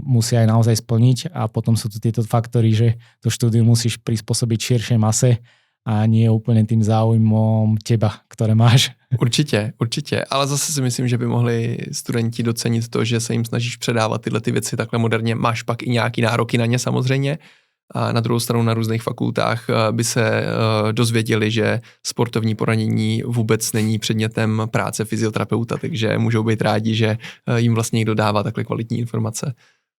musia aj naozaj splniť a potom sú tu tieto faktory, že to štúdium musíš prispôsobiť širšej mase a nie úplne tým záujmom teba, ktoré máš. Určitě, ale zase si myslím, že by mohli studenti docenit to, že se jim snažíš předávat tyhle ty věci takhle moderně. Máš pak i nějaký nároky na ně samozřejmě. A na druhou stranu na různých fakultách by se dozvěděli, že sportovní poranění vůbec není předmětem práce fyzioterapeuta, takže můžou být rádi, že jim vlastně někdo dává takhle kvalitní informace.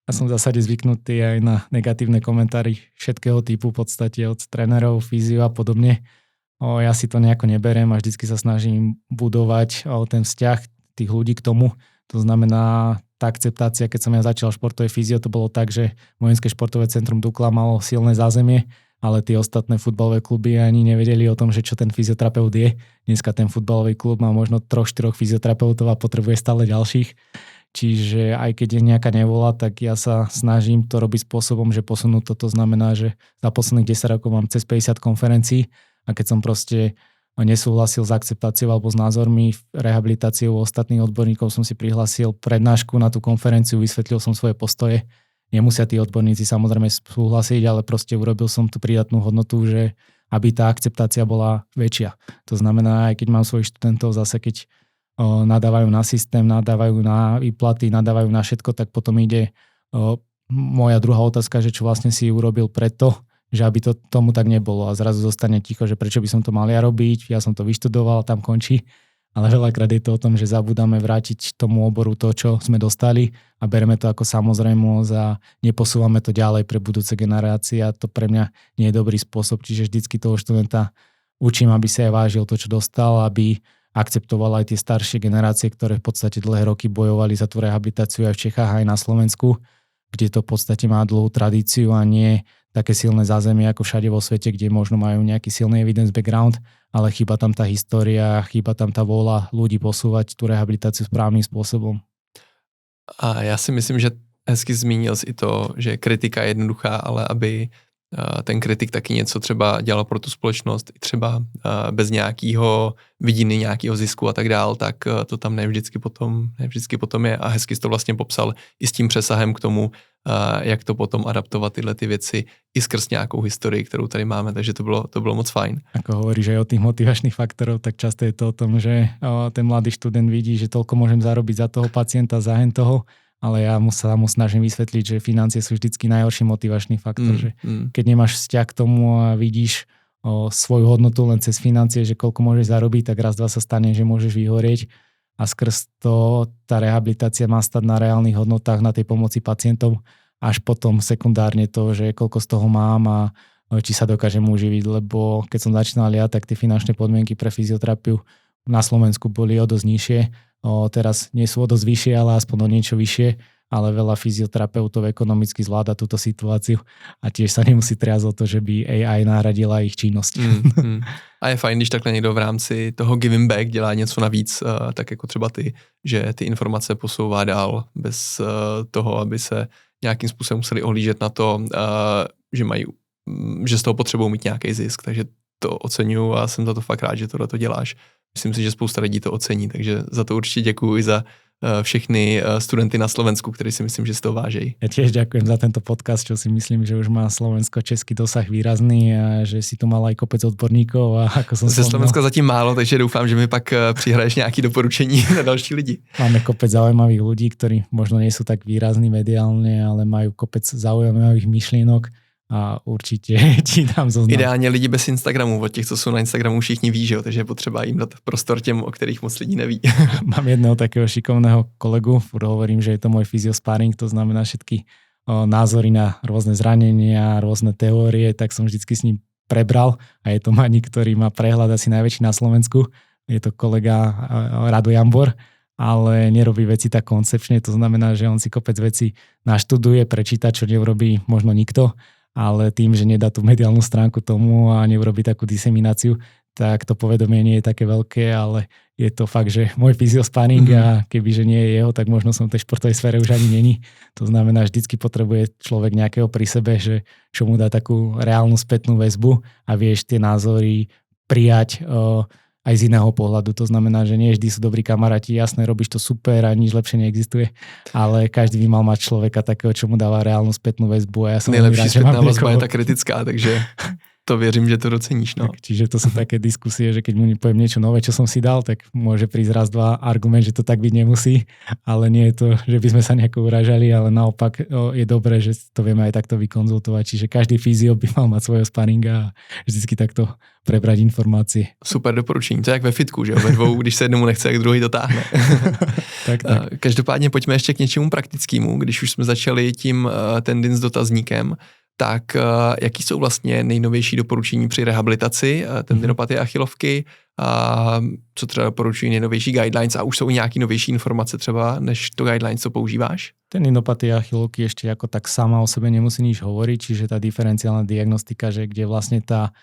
Ja som v zásade zvyknutý aj na negatívne komentári všetkého typu, v podstate od trénerov, fyzio a podobne. Ja si to nejako neberiem a vždycky sa snažím budovať ten vzťah tých ľudí k tomu. To znamená, tá akceptácia, keď som ja začal športové fyzio, to bolo tak, že Vojenské športové centrum Dukla malo silné zázemie, ale tie ostatné futbalové kluby ani nevedeli o tom, že čo ten fyzioterapeut je. Dneska ten futbalový klub má možno 3-4 fyzioterapeutov a potrebuje stále ďalších. Čiže aj keď je nejaká nevola, tak ja sa snažím to robiť spôsobom, že posunú to znamená, že za posledných 10 rokov mám cez 50 konferencií a keď som proste nesúhlasil s akceptáciou alebo s názormi, rehabilitáciou ostatných odborníkov, som si prihlásil prednášku na tú konferenciu, vysvetlil som svoje postoje. Nemusia tí odborníci samozrejme súhlasiť, ale proste urobil som tú pridatnú hodnotu, že aby tá akceptácia bola väčšia. To znamená, aj keď mám svojich študentov, zase keď nadávajú na systém, nadávajú na výplaty, nadávajú na všetko, tak potom ide moja druhá otázka, že čo vlastne si urobil preto, že aby to tomu tak nebolo a zrazu zostane ticho, že prečo by som to mal ja robiť, ja som to vyštudoval, tam končí. Ale veľakrát je to o tom, že zabudáme vrátiť tomu oboru to, čo sme dostali a bereme to ako samozrejmosť a neposúvame to ďalej pre budúce generácie a to pre mňa nie je dobrý spôsob. Čiže vždycky toho študenta učím, aby sa aj vážil to, čo dostal, aby akceptoval aj tie staršie generácie, ktoré v podstate dlhé roky bojovali za tú rehabilitáciu aj v Čechách, aj na Slovensku, kde to v podstate má dlhú tradíciu a nie také silné zázemie ako všade vo svete, kde možno majú nejaký silný evidence background, ale chýba tam tá história, chýba tam tá vôľa ľudí posúvať tú rehabilitáciu správnym spôsobom. A já si myslím, že hezky zmínil jsi i to, že kritika je jednoduchá, ale aby ten kritik taky něco třeba dělal pro tu společnost, třeba bez nějakého vidiny, nějakého zisku a tak dál, tak to tam ne vždycky potom je a hezky jsi to vlastně popsal i s tím přesahem k tomu, jak to potom adaptovat tyhle ty věci i skrz nějakou historii, kterou tady máme, takže to bylo moc fajn. Ako hovoríš aj o tých motivačných faktorov, tak často je to o tom, že ten mladý študent vidí, že toľko môžem zarobiť za toho pacienta, za hen toho, ale ja mu snažím vysvetliť, že financie sú vždycky najhorší motivačný faktor, že keď nemáš vzťah k tomu a vidíš svoju hodnotu len cez financie, že koľko môžeš zarobiť, tak raz, dva sa stane, že môžeš vyhorieť a skrz to tá rehabilitácia má stať na reálnych hodnotách, na tej pomoci pacientom, až potom sekundárne to, že koľko z toho mám a či sa dokážem uživiť, lebo keď som začínal ja, tak tie finančné podmienky pre fyzioterapiu na Slovensku boli o dosť nižšie. Teraz nie sú o dosť vyššie, ale aspoň o niečo vyššie, ale veľa fyzioterapeutov ekonomicky zvláda túto situáciu a tiež sa nemusí triasť o to, že by AI nahradila ich činnosť. A je fajn, když takhle někdo v rámci toho giving back dělá něco navíc, tak jako třeba ty, že ty informace posouvá dál bez toho, aby se nějakým způsobem museli ohlížet na to, že z toho potřebují mít nějaký zisk, takže to oceňuju a jsem za to fakt rád, že tohle to děláš. Myslím si, že spousta lidí to ocení, takže za to určitě děkuju i za všechny studenty na Slovensku, ktorí si myslím, že si to vážejí. Ja tiež ďakujem za tento podcast, čo si myslím, že už má slovensko-český dosah výrazný a že si tu mal aj kopec odborníkov. A ako som Ze Slovenska zatím málo, takže doufám, že mi pak přihraješ nějaké doporučení na další lidi. Máme kopec zaujímavých ľudí, ktorí možno nie sú tak výrazní mediálne, ale majú kopec zaujímavých myšlienok. A určitě ti dám zoznam. Ideálně lidi bez Instagramu, od těch, co jsou na Instagramu, všichni ví, že jo? Takže je potřeba jim dát prostor těm, o kterých moc lidí neví. Mám jedného takého šikovného kolegu, hovorím, že je to môj fyziosparing, to znamená všetky názory na rôzne zranenia, rôzne teórie, tak som vždycky s ním prebral a je to maník, ktorý má prehľad asi najväčší na Slovensku. Je to kolega Rado Jambor, ale nerobí veci tak koncepčne, to znamená, že on si kopec veci naštuduje, prečíta, čo neurobí možno nikto, ale tým, že nedá tú mediálnu stránku tomu a neurobí takú disemináciu, tak to povedomie nie je také veľké, ale je to fakt, že môj fyziosparing a kebyže nie je jeho, tak možno som v tej športovej sfére už ani není. To znamená, vždycky potrebuje človek nejakého pri sebe, že čo mu dá takú reálnu spätnú väzbu a vieš tie názory prijať aj z iného pohľadu. To znamená, že nie vždy sú dobrí kamaráti, jasné, robíš to super a nič lepšie neexistuje, ale každý by mal mať človeka takého, čo mu dáva reálnu spätnú väzbu. A ja som nejlepší spätná vazba je tá kritická, takže to věřím, že to doceníš. No. Tak, čiže to sú také diskusie, že keď mu poviem niečo nové, čo som si dal, tak môže prísť raz, dva argument, že to tak byť nemusí, ale nie je to, že by sme sa nejako uražali, ale naopak je dobré, že to vieme aj takto vykonzultovať. Čiže každý fyzio by mal mať svojho sparinga a vždycky takto prebrať informácie. Super doporučení, to je jak ve fitku, že ve dvou, když se jednomu nechce, jak druhý to táhne. tak. Každopádně pojďme ještě k něčemu praktickému, když už jsme začali tím tendin s dotazníkem, tak jaký jsou vlastně nejnovější doporučení při rehabilitaci tendinopatie achilovky, co třeba doporučují nejnovější guidelines a už jsou nějaký novější informace třeba než to guidelines, co používáš? Tendinopatia achilovky ešte ako tak sama o sebe nemusí nič hovoriť, čiže tá diferenciálna diagnostika, že kde vlastne tá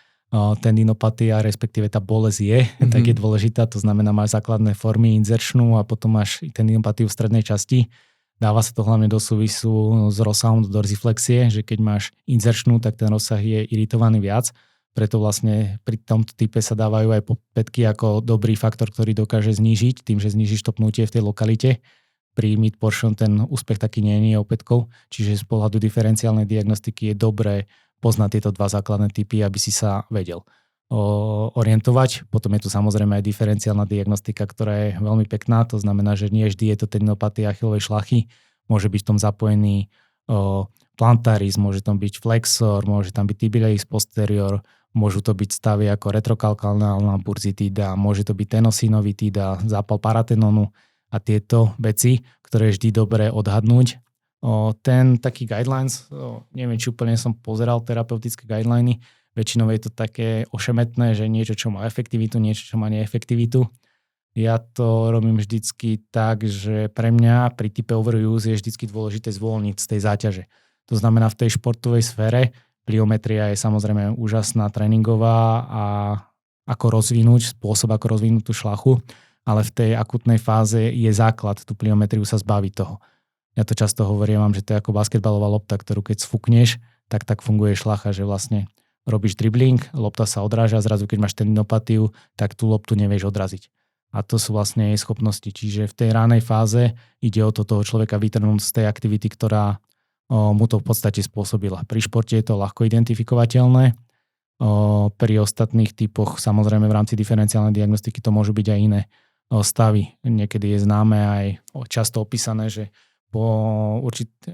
tendinopatia, respektíve tá bolesť je, tak je dôležitá, to znamená máš základné formy inzerčnú a potom máš tendinopatiu v strednej časti. Dáva sa to hlavne do súvisu s rozsahom dorziflexie, že keď máš inzerčnú, tak ten rozsah je iritovaný viac. Preto vlastne pri tomto type sa dávajú aj pätky ako dobrý faktor, ktorý dokáže znížiť, tým, že znížiš to pnutie v tej lokalite. Pri mid portion ten úspech taký nie je opätkou, čiže z pohľadu diferenciálnej diagnostiky je dobré poznať tieto dva základné typy, aby si sa vedel orientovať. Potom je tu samozrejme aj diferenciálna diagnostika, ktorá je veľmi pekná, to znamená, že nie vždy je to tendinopatia achilovej šlachy, môže byť v tom zapojený plantaris, môže tam byť flexor, môže tam byť tibialis posterior, môžu to byť stavy ako retrokalkálna burzitída, môže to byť tenosinovitída, zápal paratenónu a tieto veci, ktoré je vždy dobré odhadnúť. Ten taký guidelines, neviem, či úplne som pozeral terapeutické guideliny, väčšinou je to také ošemetné, že niečo, čo má efektivitu, niečo, čo má neefektivitu. Ja to robím vždycky tak, že pre mňa pri type overuse je vždycky dôležité zvolniť z tej záťaže. To znamená, v tej športovej sfére pliometria je samozrejme úžasná tréningová a ako rozvinúť, spôsob, ako rozvinúť tú šlachu, ale v tej akutnej fáze je základ tú pliometriu sa zbaviť toho. Ja to často hovorím, že to je ako basketbalová lopta, ktorú keď sfúkneš, tak funguje šlacha, že vlastne robíš dribbling, lopta sa odráža, zrazu keď máš tendinopatiu, tak tú loptu nevieš odraziť. A to sú vlastne jej schopnosti. Čiže v tej ranej fáze ide o to toho človeka vytrhnúť z tej aktivity, ktorá mu to v podstate spôsobila. Pri športe je to ľahko identifikovateľné. Pri ostatných typoch, samozrejme v rámci diferenciálnej diagnostiky to môžu byť aj iné stavy. Niekedy je známe aj často opísané, že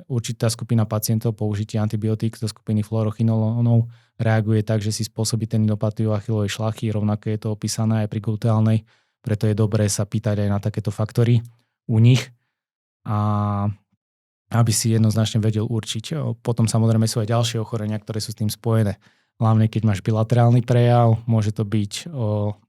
určitá skupina pacientov po užití antibiotík do skupiny fluorochinolónov reaguje tak, že si spôsobí tendinopatiu achilovej šlachy, rovnako je to opísané aj pri gluteálnej, preto je dobré sa pýtať aj na takéto faktory u nich a aby si jednoznačne vedel určiť. Potom samozrejme sú aj ďalšie ochorenia, ktoré sú s tým spojené. Hlavne keď máš bilaterálny prejav, môže to byť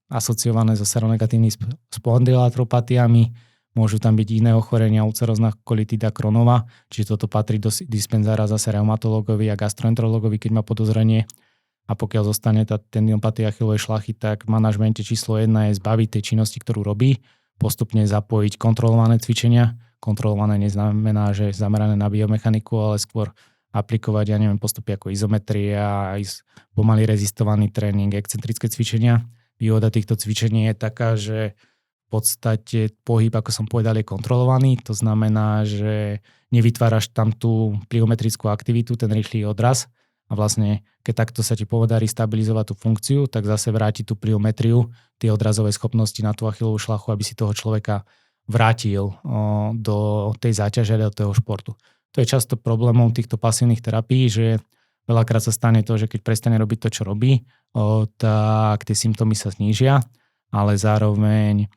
asociované so seronegatívnymi spondylotropatiami, môžu tam byť iné ochorenia, ulcerozná kolitida Crohnova, čiže toto patrí do dispenzára zase reumatológovi a gastroenterológovi, keď má podozrenie. A pokiaľ zostane tá tendinopatia achilovej šlachy, tak v manažmente číslo 1 je zbaviť tej činnosti, ktorú robí, postupne zapojiť kontrolované cvičenia. Kontrolované neznamená, že je zamerané na biomechaniku, ale skôr aplikovať, postupy ako izometria, pomaly rezistovaný tréning, excentrické cvičenia. Výhoda týchto cvičení je taká, že v podstate pohyb, ako som povedal, je kontrolovaný. To znamená, že nevytváraš tam tú pliometrickú aktivitu, ten rýchly odraz. A vlastne, keď takto sa ti podarí stabilizovať tú funkciu, tak zase vráti tú pliometriu, tie odrazové schopnosti na tú achilovú šlachu, aby si toho človeka vrátil do tej záťaže, do toho športu. To je často problémom týchto pasívnych terapií, že veľakrát sa stane to, že keď prestane robiť to, čo robí, tak tie symptómy sa znížia, ale zároveň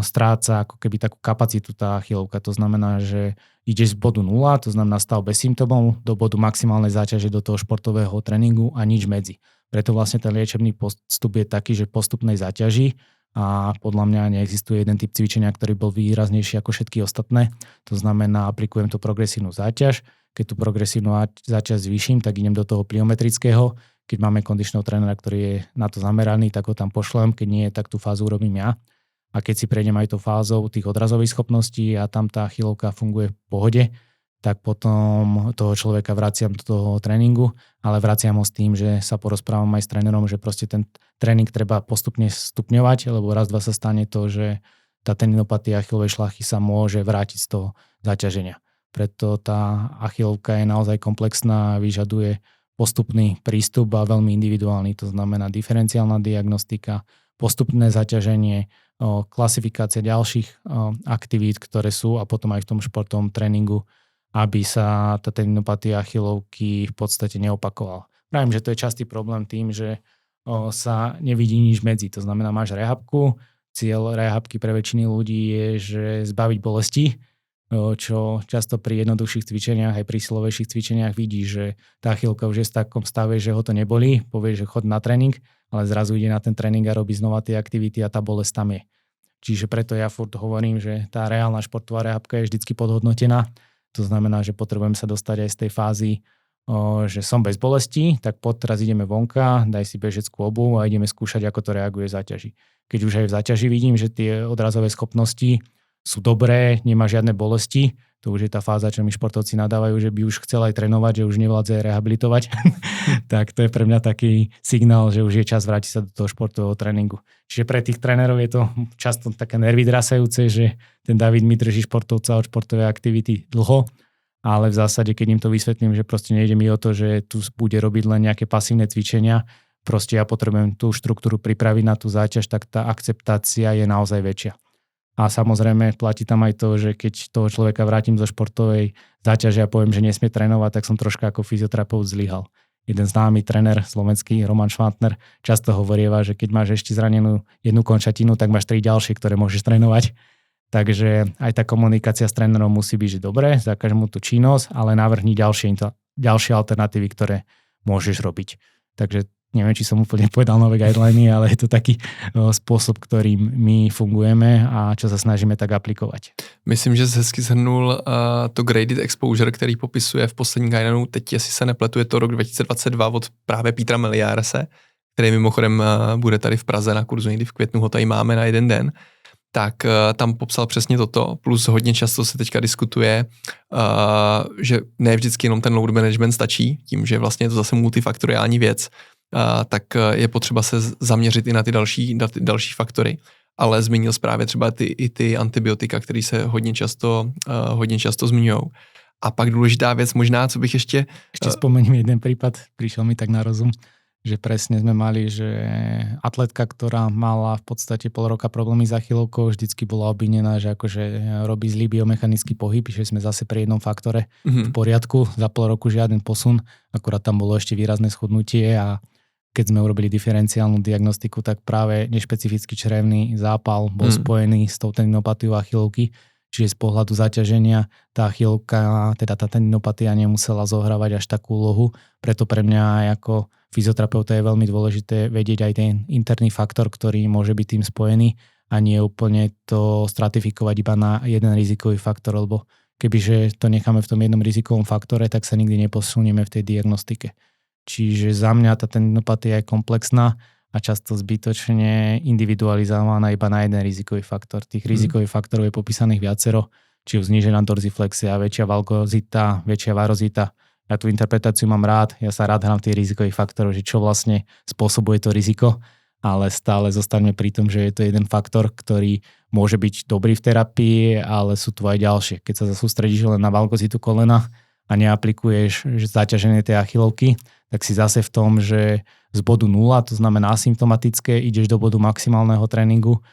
stráca ako keby takú kapacitu tá achilovka. To znamená, že ideš z bodu 0, to znamená stav bez symptómov, do bodu maximálnej záťaže do toho športového tréningu a nič medzi. Preto vlastne ten liečebný postup je taký, že postupnej záťaži a podľa mňa neexistuje jeden typ cvičenia, ktorý bol výraznejší ako všetky ostatné. To znamená, aplikujem tú progresívnu záťaž. Keď tú progresívnu záťaž zvýšim, tak idem do toho pliometrického. Keď máme kondičného trénera, ktorý je na to zameraný, tak ho tam pošlem. Keď nie, tak tú fázu urobím ja. A keď si prejdem aj tou fázou tých odrazových schopností a tam tá achilovka funguje v pohode, tak potom toho človeka vraciam do toho tréningu, ale vraciam ho s tým, že sa porozprávam aj s trénerom, že proste ten tréning treba postupne stupňovať, lebo raz, dva sa stane to, že tá tendinopatia achilovej šlachy sa môže vrátiť z toho zaťaženia. Preto tá achilovka je naozaj komplexná a vyžaduje postupný prístup a veľmi individuálny, to znamená diferenciálna diagnostika, postupné zaťaženie, klasifikácia ďalších aktivít, ktoré sú a potom aj v tom športovom tréningu, aby sa tá tendinopatia achilovky v podstate neopakovala. Pravím, že to je častý problém tým, že sa nevidí nič medzi. To znamená, máš rehabku, cieľ rehabky pre väčšiny ľudí je, že zbaviť bolesti, čo často pri jednoduchších cvičeniach aj pri silovejších cvičeniach vidí, že tá achilovka už je v takom stave, že ho to nebolí, povie, že chod na tréning, ale zrazu ide na ten tréning a robí znova tie aktivity a tá bolesť tam je. Čiže preto ja furt hovorím, že tá reálna športová rehabka je vždycky podhodnotená. To znamená, že potrebujem sa dostať aj z tej fázy, že som bez bolesti, tak teraz ideme vonka, daj si bežeckú obuv a ideme skúšať, ako to reaguje v záťaži. Keď už aj v záťaži vidím, že tie odrazové schopnosti sú dobré, nemá žiadne bolesti, to už je tá fáza, čo mi športovci nadávajú, že by už chcel aj trénovať, že už nevládze rehabilitovať, tak to je pre mňa taký signál, že už je čas vrátiť sa do toho športového tréningu. Čiže pre tých trénerov je to často také nervy drasajúce, že ten David mi drží športovca od športovej aktivity dlho, ale v zásade, keď im to vysvetlím, že proste nejde mi o to, že tu bude robiť len nejaké pasívne cvičenia, proste ja potrebujem tú štruktúru pripraviť na tú záťaž, tak tá akceptácia je naozaj väčšia. A samozrejme platí tam aj to, že keď toho človeka vrátim zo športovej záťaže a poviem, že nesmie trénovať, tak som troška ako fyzioterapeut zlyhal. Jeden známy tréner slovenský, Roman Švantner, často hovorieva, že keď máš ešte zranenú jednu končatinu, tak máš 3 ďalšie, ktoré môžeš trénovať. Takže aj tá komunikácia s trénerom musí byť, že dobre, zakáž mu tú činnosť, ale navrhni ďalšie alternatívy, ktoré môžeš robiť. Takže neviem, či som úplne povedal nové guideliny, ale je to taký spôsob, ktorým my fungujeme a čo sa snažíme tak aplikovať. Myslím, že hezky shrnul to graded exposure, který popisuje v poslední guidelineu, teď jestli se nepletu, je to rok 2022 od právě Petra Meliárese, který mimochodem bude tady v Praze na kurzu, někdy v květnu ho tady máme na jeden den, tak tam popsal přesně toto, plus hodně často se teďka diskutuje, že ne vždycky jenom ten load management stačí, tím, že vlastně je to zase multifaktoriální věc, tak je potřeba se zaměřit i na ty další faktory. Ale zmínil právě třeba ty antibiotika, které se hodně často zmiňují. A pak důležitá věc možná, co bych ještě... Ešte spomeniem jeden prípad, prišiel mi tak na rozum, že presne sme mali, že atletka, ktorá mala v podstate pol roka problémy s achilovkou, vždycky bola obvinená, že akože robí zlý biomechanický pohyb, že sme zase pri jednom faktore v poriadku, za pol roku žiaden posun, akurát tam bolo ešte výrazné schudnutie a keď sme urobili diferenciálnu diagnostiku, tak práve nešpecifický črevný zápal bol spojený s tou tendinopatiou achilovky, čiže z pohľadu zaťaženia tá achilovka, teda tá tendinopatia nemusela zohrávať až takú úlohu, preto pre mňa ako fyzioterapeuta je veľmi dôležité vedieť aj ten interný faktor, ktorý môže byť tým spojený a nie úplne to stratifikovať iba na jeden rizikový faktor, lebo kebyže to necháme v tom jednom rizikovom faktore, tak sa nikdy neposunieme v tej diagnostike. Čiže za mňa tá tendinopatia je komplexná a často zbytočne individualizovaná iba na jeden rizikový faktor. Tých rizikových faktorov je popísaných viacero, či už znížená dorziflexia, väčšia valgozita, väčšia varozita. Ja tú interpretáciu mám rád, ja sa rád hrám tých rizikových faktorov, že čo vlastne spôsobuje to riziko, ale stále zostaňme pri tom, že je to jeden faktor, ktorý môže byť dobrý v terapii, ale sú tu aj ďalšie. Keď sa sústredíš len na valgozitu kolena a neaplikuješ zaťaženie tej achilovky, tak si zase v tom, že z bodu 0, to znamená asymptomatické, ideš do bodu maximálneho tréningu,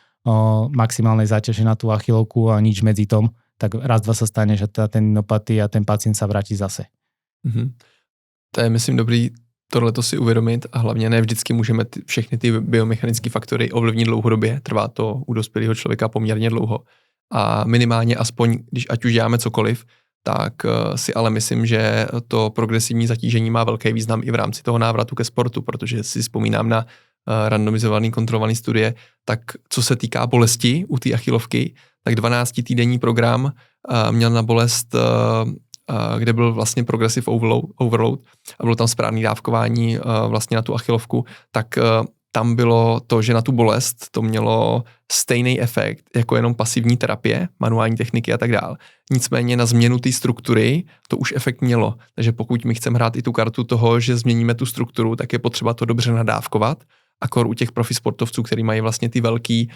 maximálnej záťaže na tú achilovku a nič medzi tom, tak raz, dva sa stane, že tá tendinopatia a ten pacient sa vráti zase. To je, myslím, dobrý tohleto si uvědomit a hlavně ne vždycky můžeme všechny ty biomechanické faktory ovlivnit dlouhodobě. Trvá to u dospělého člověka poměrně dlouho. A minimálně aspoň, když ať už děláme cokoliv, tak si ale myslím, že to progresivní zatížení má velký význam i v rámci toho návratu ke sportu, protože si vzpomínám na randomizovaný kontrolovaný studie, tak co se týká bolesti u té achilovky, tak 12-týdenní program měl na bolest, kde byl vlastně progressive overload a bylo tam správné dávkování vlastně na tu achilovku, tak tam bylo to, že na tu bolest to mělo stejný efekt jako jenom pasivní terapie, manuální techniky a tak dále. Nicméně na změnu té struktury to už efekt mělo. Takže pokud my chceme hrát i tu kartu toho, že změníme tu strukturu, tak je potřeba to dobře nadávkovat. Akor u těch profi sportovců, který mají vlastně ty velký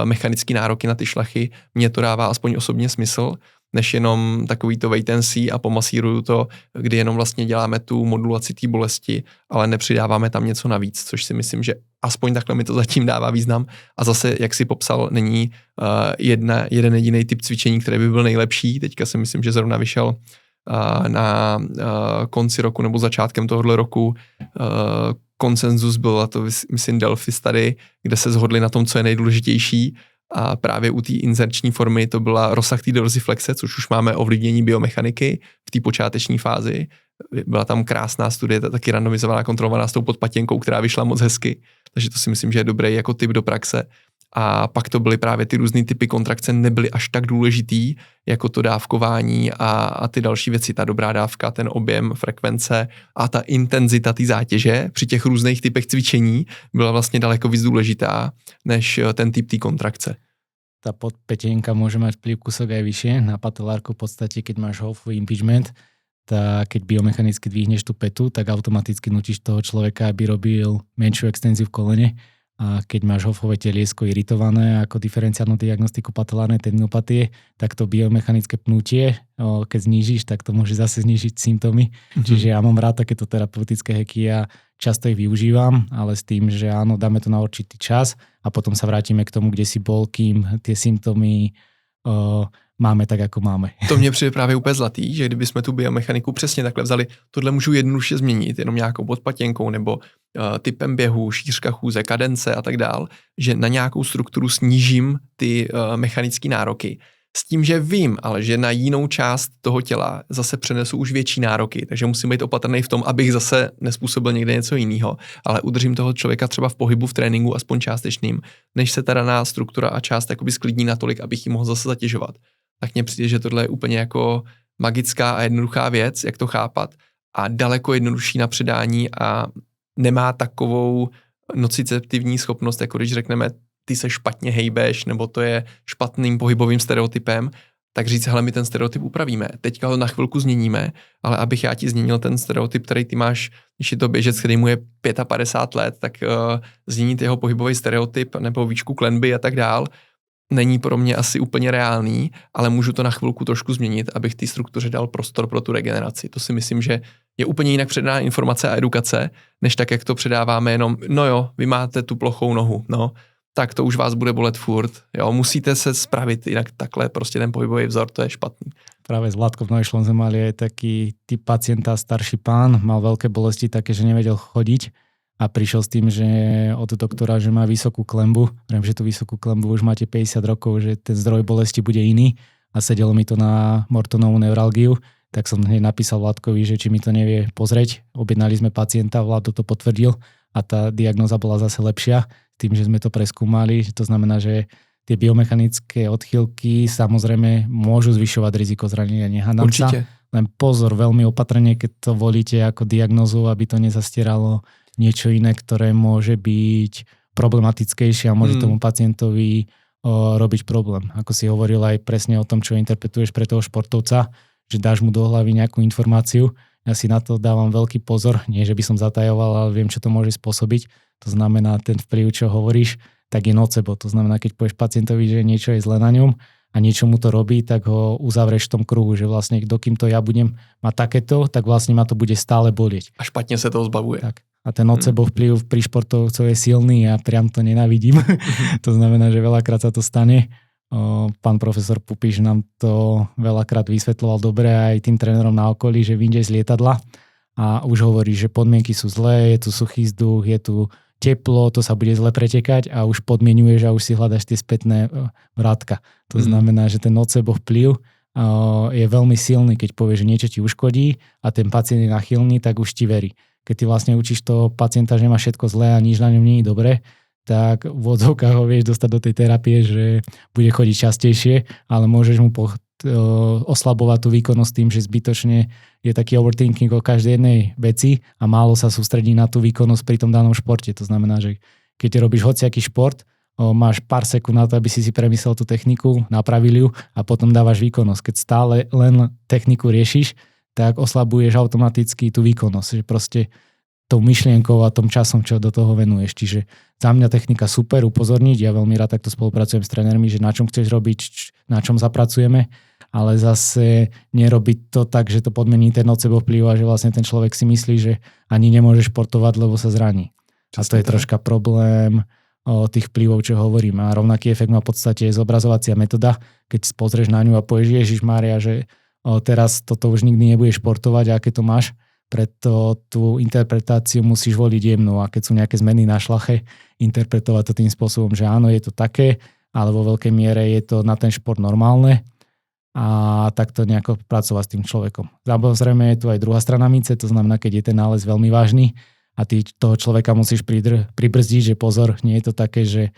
mechanické nároky na ty šlachy, mně to dává aspoň osobně smysl, než jenom takový to wait and see a pomasíruju to, kdy jenom vlastně děláme tu modulaci té bolesti, ale nepřidáváme tam něco navíc, což si myslím, že aspoň takhle mi to zatím dává význam. A zase, jak si popsal, není jeden jediný typ cvičení, který by byl nejlepší. Teďka si myslím, že zrovna vyšel na konci roku nebo začátkem tohohle roku konsenzus byl, a to myslím Delphi study, kde se shodli na tom, co je nejdůležitější. A právě u té inzerční formy to byla rozsah té dorsiflexe, což už máme ovlivnění biomechaniky v té počáteční fázi. Byla tam krásná studie, taky randomizovaná, kontrolovaná s tou podpatěnkou, která vyšla moc hezky. Takže to si myslím, že je dobrý jako tip do praxe. A pak to byly právě ty různý typy kontrakce, nebyly až tak důležitý, jako to dávkování a ty další věci, ta dobrá dávka, ten objem, frekvence a ta intenzita té zátěže při těch různých typech cvičení byla vlastně daleko víc důležitá, než ten typ té kontrakce. Tá podpätenka môže mať vplyv kúsok aj vyššie. Na patelárku v podstate, keď máš Hofový impingement, tak keď biomechanicky dvihneš tú petu, tak automaticky nutíš toho človeka, aby robil menšiu extenziu v kolene. A keď máš Hofové teliesko iritované ako diferenciálnu diagnostiku patelárnej tendinopatie, tak to biomechanické pnutie, keď znížiš, tak to môže zase znížiť symptómy. Čiže ja mám rád takéto terapeutické heky a často ich využívam, ale s tým, že áno, dáme to na určitý čas a potom sa vrátime k tomu, kde si bol, kým tie symptómy máme tak, ako máme. To mě přijde právě úplně zlatý, že kdyby jsme tu biomechaniku přesně takhle vzali, tohle můžu jednoduše změnit, jenom nějakou podpatěnkou nebo typem běhu, šířka chůze, kadence a tak dál, že na nějakou strukturu snížím ty mechanické nároky. S tím, že vím, ale že na jinou část toho těla zase přenesu už větší nároky, takže musím být opatrný v tom, abych zase nespůsobil někde něco jiného, ale udržím toho člověka třeba v pohybu, v tréninku, aspoň částečným, než se ta daná struktura a část jakoby sklidní natolik, abych ji mohl zase zatěžovat. Tak mně přijde, že tohle je úplně jako magická a jednoduchá věc, jak to chápat a daleko jednodušší na předání a nemá takovou nociceptivní schopnost, jako když řekneme, ty se špatně hejbeš, nebo to je špatným pohybovým stereotypem, tak říct, hele, my ten stereotyp upravíme. Teďka ho na chvilku změníme, ale abych já ti změnil ten stereotyp, který ty máš, když je to běžec, který mu je 55 let, tak změnit jeho pohybový stereotyp nebo výšku klenby a tak dál, není pro mě asi úplně reálný, ale můžu to na chvilku trošku změnit, abych té struktuře dal prostor pro tu regeneraci. To si myslím, že je úplně jinak předána informace a edukace, než tak, jak to předáváme jenom, no jo, vy máte tu plochou nohu, no, tak to už vás bude bolet furt. Jo, musíte se spravit, jinak takhle prostě ten pohybový vzor, to je špatný. Práve s Vládkom Neušlom sme mali aj taký typ pacienta, starší pán, mal veľké bolesti také, že nevedel chodiť a prišiel s tým, že od doktora, že má vysokú klembu, viem, že tú vysokú klembu už máte 50 rokov, že ten zdroj bolesti bude iný a sedelo mi to na Mortonovú neuralgiu, tak som hneď napísal Vládkovi, že či mi to nevie pozrieť. Objednali sme pacienta, Vládo to potvrdil a tá diagnóza bola zase lepšia tým, že sme to preskúmali. To znamená, že tie biomechanické odchýlky samozrejme môžu zvyšovať riziko zranenia, nehádam sa. Len pozor, veľmi opatrne, keď to volíte ako diagnózu, aby to nezastieralo niečo iné, ktoré môže byť problematickejšie a môže tomu pacientovi robiť problém. Ako si hovoril aj presne o tom, čo interpretuješ pre toho športovca, že dáš mu do hlavy nejakú informáciu. Ja si na to dávam veľký pozor, nie že by som zatajoval, ale viem, čo to môže spôsobiť. To znamená, ten vplyv, čo hovoríš, tak je nocebo. To znamená, keď povieš pacientovi, že niečo je zle na ňom a niečo mu to robí, tak ho uzavrieš v tom kruhu, že vlastne dokým to ja budem mať takéto, tak vlastne ma to bude stále bolieť. A špatne sa toho zbavuje. Tak. A ten nocebo vplyv pri športovcoch je silný a priam to nenávidím. To znamená, že veľakrát sa to stane. Pán profesor Pupiš nám to veľakrát vysvetľoval dobre aj tým trénerom na okolí, že vyjdeš z lietadla a už hovorí, že podmienky sú zlé, je tu suchý vzduch, je tu teplo, to sa bude zle pretekať a už podmienuješ a už si hľadaš tie spätné vrátka. To znamená, že ten nocebo vplyv je veľmi silný, keď povieš, že niečo ti uškodí a ten pacient je nachylný, tak už ti verí. Keď ty vlastne učíš toho pacienta, že má všetko zlé a nič na ňom nie je dobré, tak v odzovkách ho vieš dostať do tej terapie, že bude chodiť častejšie, ale môžeš mu oslabovať tú výkonnosť tým, že zbytočne je taký overthinking o každej jednej veci a málo sa sústredí na tú výkonnosť pri tom danom športe. To znamená, že keď robíš hociaký šport, máš pár sekúnd na to, aby si premyslel tú techniku, napravil ju a potom dávaš výkonnosť. Keď stále len techniku riešiš, tak oslabuješ automaticky tú výkonnosť. Že proste tou myšlienkou a tom časom, čo do toho venuješ. Čiže za mňa technika super, upozorniť. Ja veľmi rád takto spolupracujem s trénermi, že na čom chceš robiť, na čom zapracujeme, ale zase nerobiť to tak, že to podmení ten od seba vplyv a že vlastne ten človek si myslí, že ani nemôže športovať, lebo sa zraní. A to je troška problém tých vplyvov, čo hovorím. A rovnaký efekt má v podstate zobrazovacia metóda. Keď pozrieš na ňu a povieš, Ježišmária, že teraz toto už nikdy nebudeš športovať, a aké to máš, preto tú interpretáciu musíš voliť jemnú a keď sú nejaké zmeny na šlache, interpretovať to tým spôsobom, že áno, je to také, ale vo veľkej miere je to na ten šport normálne a takto nejako pracovať s tým človekom. Samozrejme je tu aj druhá strana mince, to znamená, keď je ten nález veľmi vážny a ty toho človeka musíš pribrzdiť, že pozor, nie je to také, že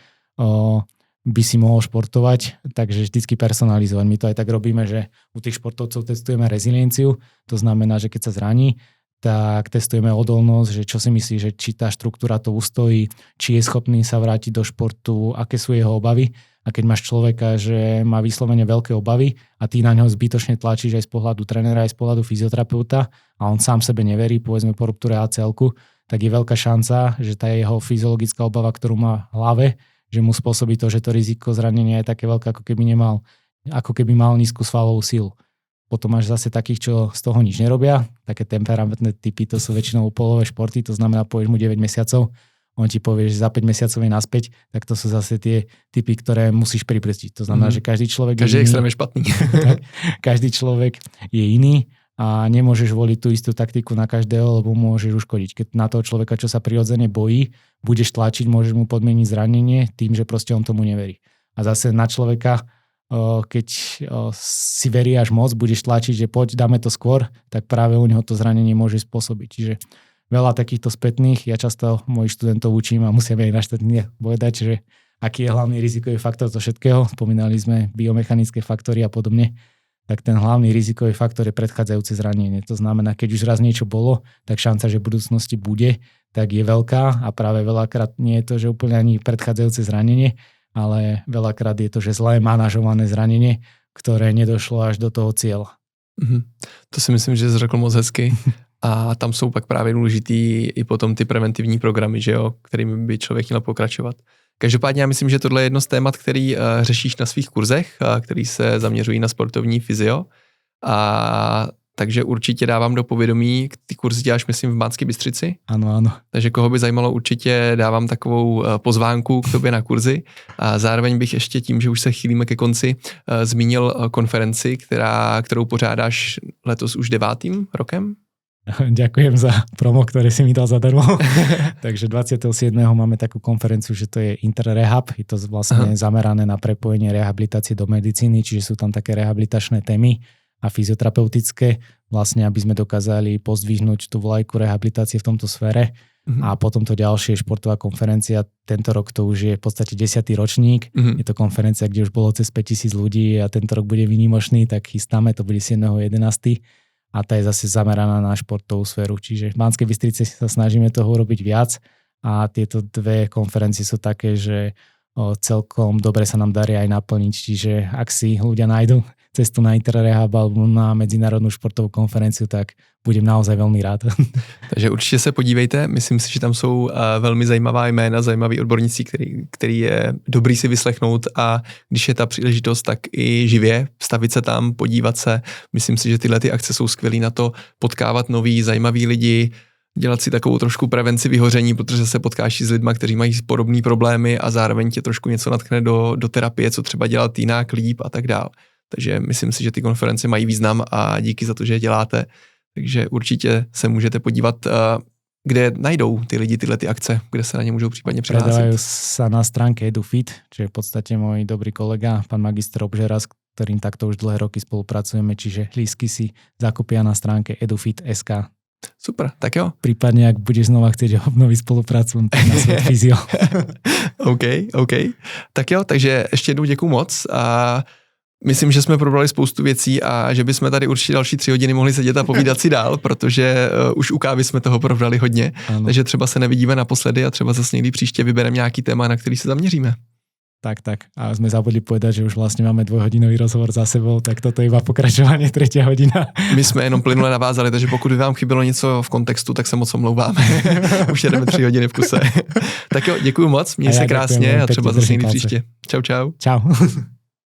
by si mohol športovať, takže vždycky personalizovať. My to aj tak robíme, že u tých športovcov testujeme rezilienciu, to znamená, že keď sa zraní, tak testujeme odolnosť, že čo si myslí, že či tá štruktúra to ustojí, či je schopný sa vrátiť do športu, aké sú jeho obavy. A keď máš človeka, že má vyslovene veľké obavy a ty na ňo zbytočne tlačíš aj z pohľadu trénera, aj z pohľadu fyzioterapeuta a on sám sebe neverí, povedzme po ruptúre ACL-ku, tak je veľká šanca, že tá jeho fyziologická obava, ktorú má v hlave, že mu spôsobí to, že to riziko zranenia je také veľké, ako keby mal nízku svalovú silu. Potom máš zase takých, čo z toho nič nerobia, také temperamentné typy, to sú väčšinou polové športy, to znamená, povieš mu 9 mesiacov, on ti povie, že za 5 mesiacov je naspäť, tak to sú zase tie typy, ktoré musíš pribrzdiť. To znamená, že každý človek je extrémne špatný. Každý človek je iný a nemôžeš voliť tú istú taktiku na každého, lebo môžeš uškodiť. Keď na toho človeka, čo sa prirodzene bojí, budeš tlačiť, môžeš mu podmieniť zranenie tým, že proste on tomu neverí. A zase na človeka, keď si verí až moc, budeš tlačiť, že poď, dáme to skôr, tak práve u neho to zranenie môže spôsobiť. Čiže veľa takýchto spätných, ja často mojich študentov učím a musíme aj na študentných povedať, že aký je hlavný rizikový faktor zo všetkého. Spomínali sme biomechanické faktory a podobne. Tak ten hlavný rizikový faktor je predchádzajúce zranenie. To znamená, keď už raz niečo bolo, tak šanca, že v budúcnosti bude, tak je veľká a práve veľakrát nie je to, že úplne ani predchádzajúce zranenie, ale veľakrát je to, že zlé manažované zranenie, ktoré nedošlo až do toho cieľa. To si myslím, že jsi řekl moc hezky. A tam jsou pak právě důležitý i potom ty preventivní programy, že jo, kterými by člověk měl pokračovat. Každopádně já myslím, že tohle je jedno z témat, který řešíš na svých kurzech, který se zaměřují na sportovní fyzio. A takže určitě dávám do povědomí, ty kurzy děláš, myslím, v Banské Bystrici. Ano. Takže koho by zajímalo, určitě dávám takovou pozvánku k tobě na kurzy. A zároveň bych ještě tím, že už se chýlíme ke konci, zmínil konferenci, kterou pořádáš letos už 9. rokem. Ďakujem za promo, ktoré si mi dal zadarmo. Takže 27. máme takú konferenciu, že to je Interrehab. Je to vlastne zamerané na prepojenie rehabilitácie do medicíny, čiže sú tam také rehabilitačné témy a fyzioterapeutické, vlastne aby sme dokázali pozdvihnúť tú vlajku rehabilitácie v tomto sfére. A potom to ďalšie športová konferencia. Tento rok to už je v podstate 10. ročník. Je to konferencia, kde už bolo cez 5000 ľudí a tento rok bude výnimočný, tak chystáme, to bude 7.11. A tá je zase zameraná na športovú sféru. Čiže v Banskej Bystrici sa snažíme toho urobiť viac a tieto dve konferencie sú také, že celkom dobre sa nám darí aj naplniť. Čiže ak si ľudia nájdu cestu na Interrehab alebo na medzinárodnú športovú konferenciu, tak budem naozaj veľmi rád. Takže určitě se podívejte, myslím si, že tam jsou velmi zajímavá jména, zajímaví odborníci, který je dobrý si vyslechnout a když je ta příležitost, tak i živě stavit se tam, podívat se. Myslím si, že tyhle ty akce jsou skvělý na to potkávat nový, zajímavý lidi, dělat si takovou trošku prevenci vyhoření, protože se potkáš s lidma, kteří mají podobné problémy a zároveň tě trošku něco natkne do terapie, co třeba dělat jinak, líp a tak dál. Takže myslím si, že ty konference mají význam a díky za to, že je děláte. Takže určitě se můžete podívat, kde najdou ty lidi tyhle ty akce, kde se na ně můžou případně přihlásit. Predávajú sa na stránke EduFit, čo je v podstate môj dobrý kolega, pán magister Obžera, s ktorým takto už dlhé roky spolupracujeme, čiže lístky si zakúpia na stránke edufit.sk. Super, tak jo. Prípadne, ak budeš znova chcieť obnoviť spoluprácu, tak na Svet Fyzio. OK. Tak jo, takže ještě jednou děkuju moc a Myslím, že jsme probrali spoustu věcí a že bychom tady určitě další 3 hodiny mohli sedět a povídat si dál, protože už u kávy jsme toho probrali hodně, takže třeba se nevidíme naposledy a třeba zase někdy příště vybereme nějaký téma, na který se zaměříme. Tak. A sme zabudli povedať, že už vlastne máme 2-hodinový rozhovor za sebou, tak toto je iba pokračovanie 3. hodina. My jsme jenom plynule navázali, takže pokud by vám chybělo něco v kontextu, tak se moc omlouváme. Už jedeme 3 hodiny v kuse. Tak jo, děkuju moc, měj se krásně a třeba zase někdy příště. Čau. Čau.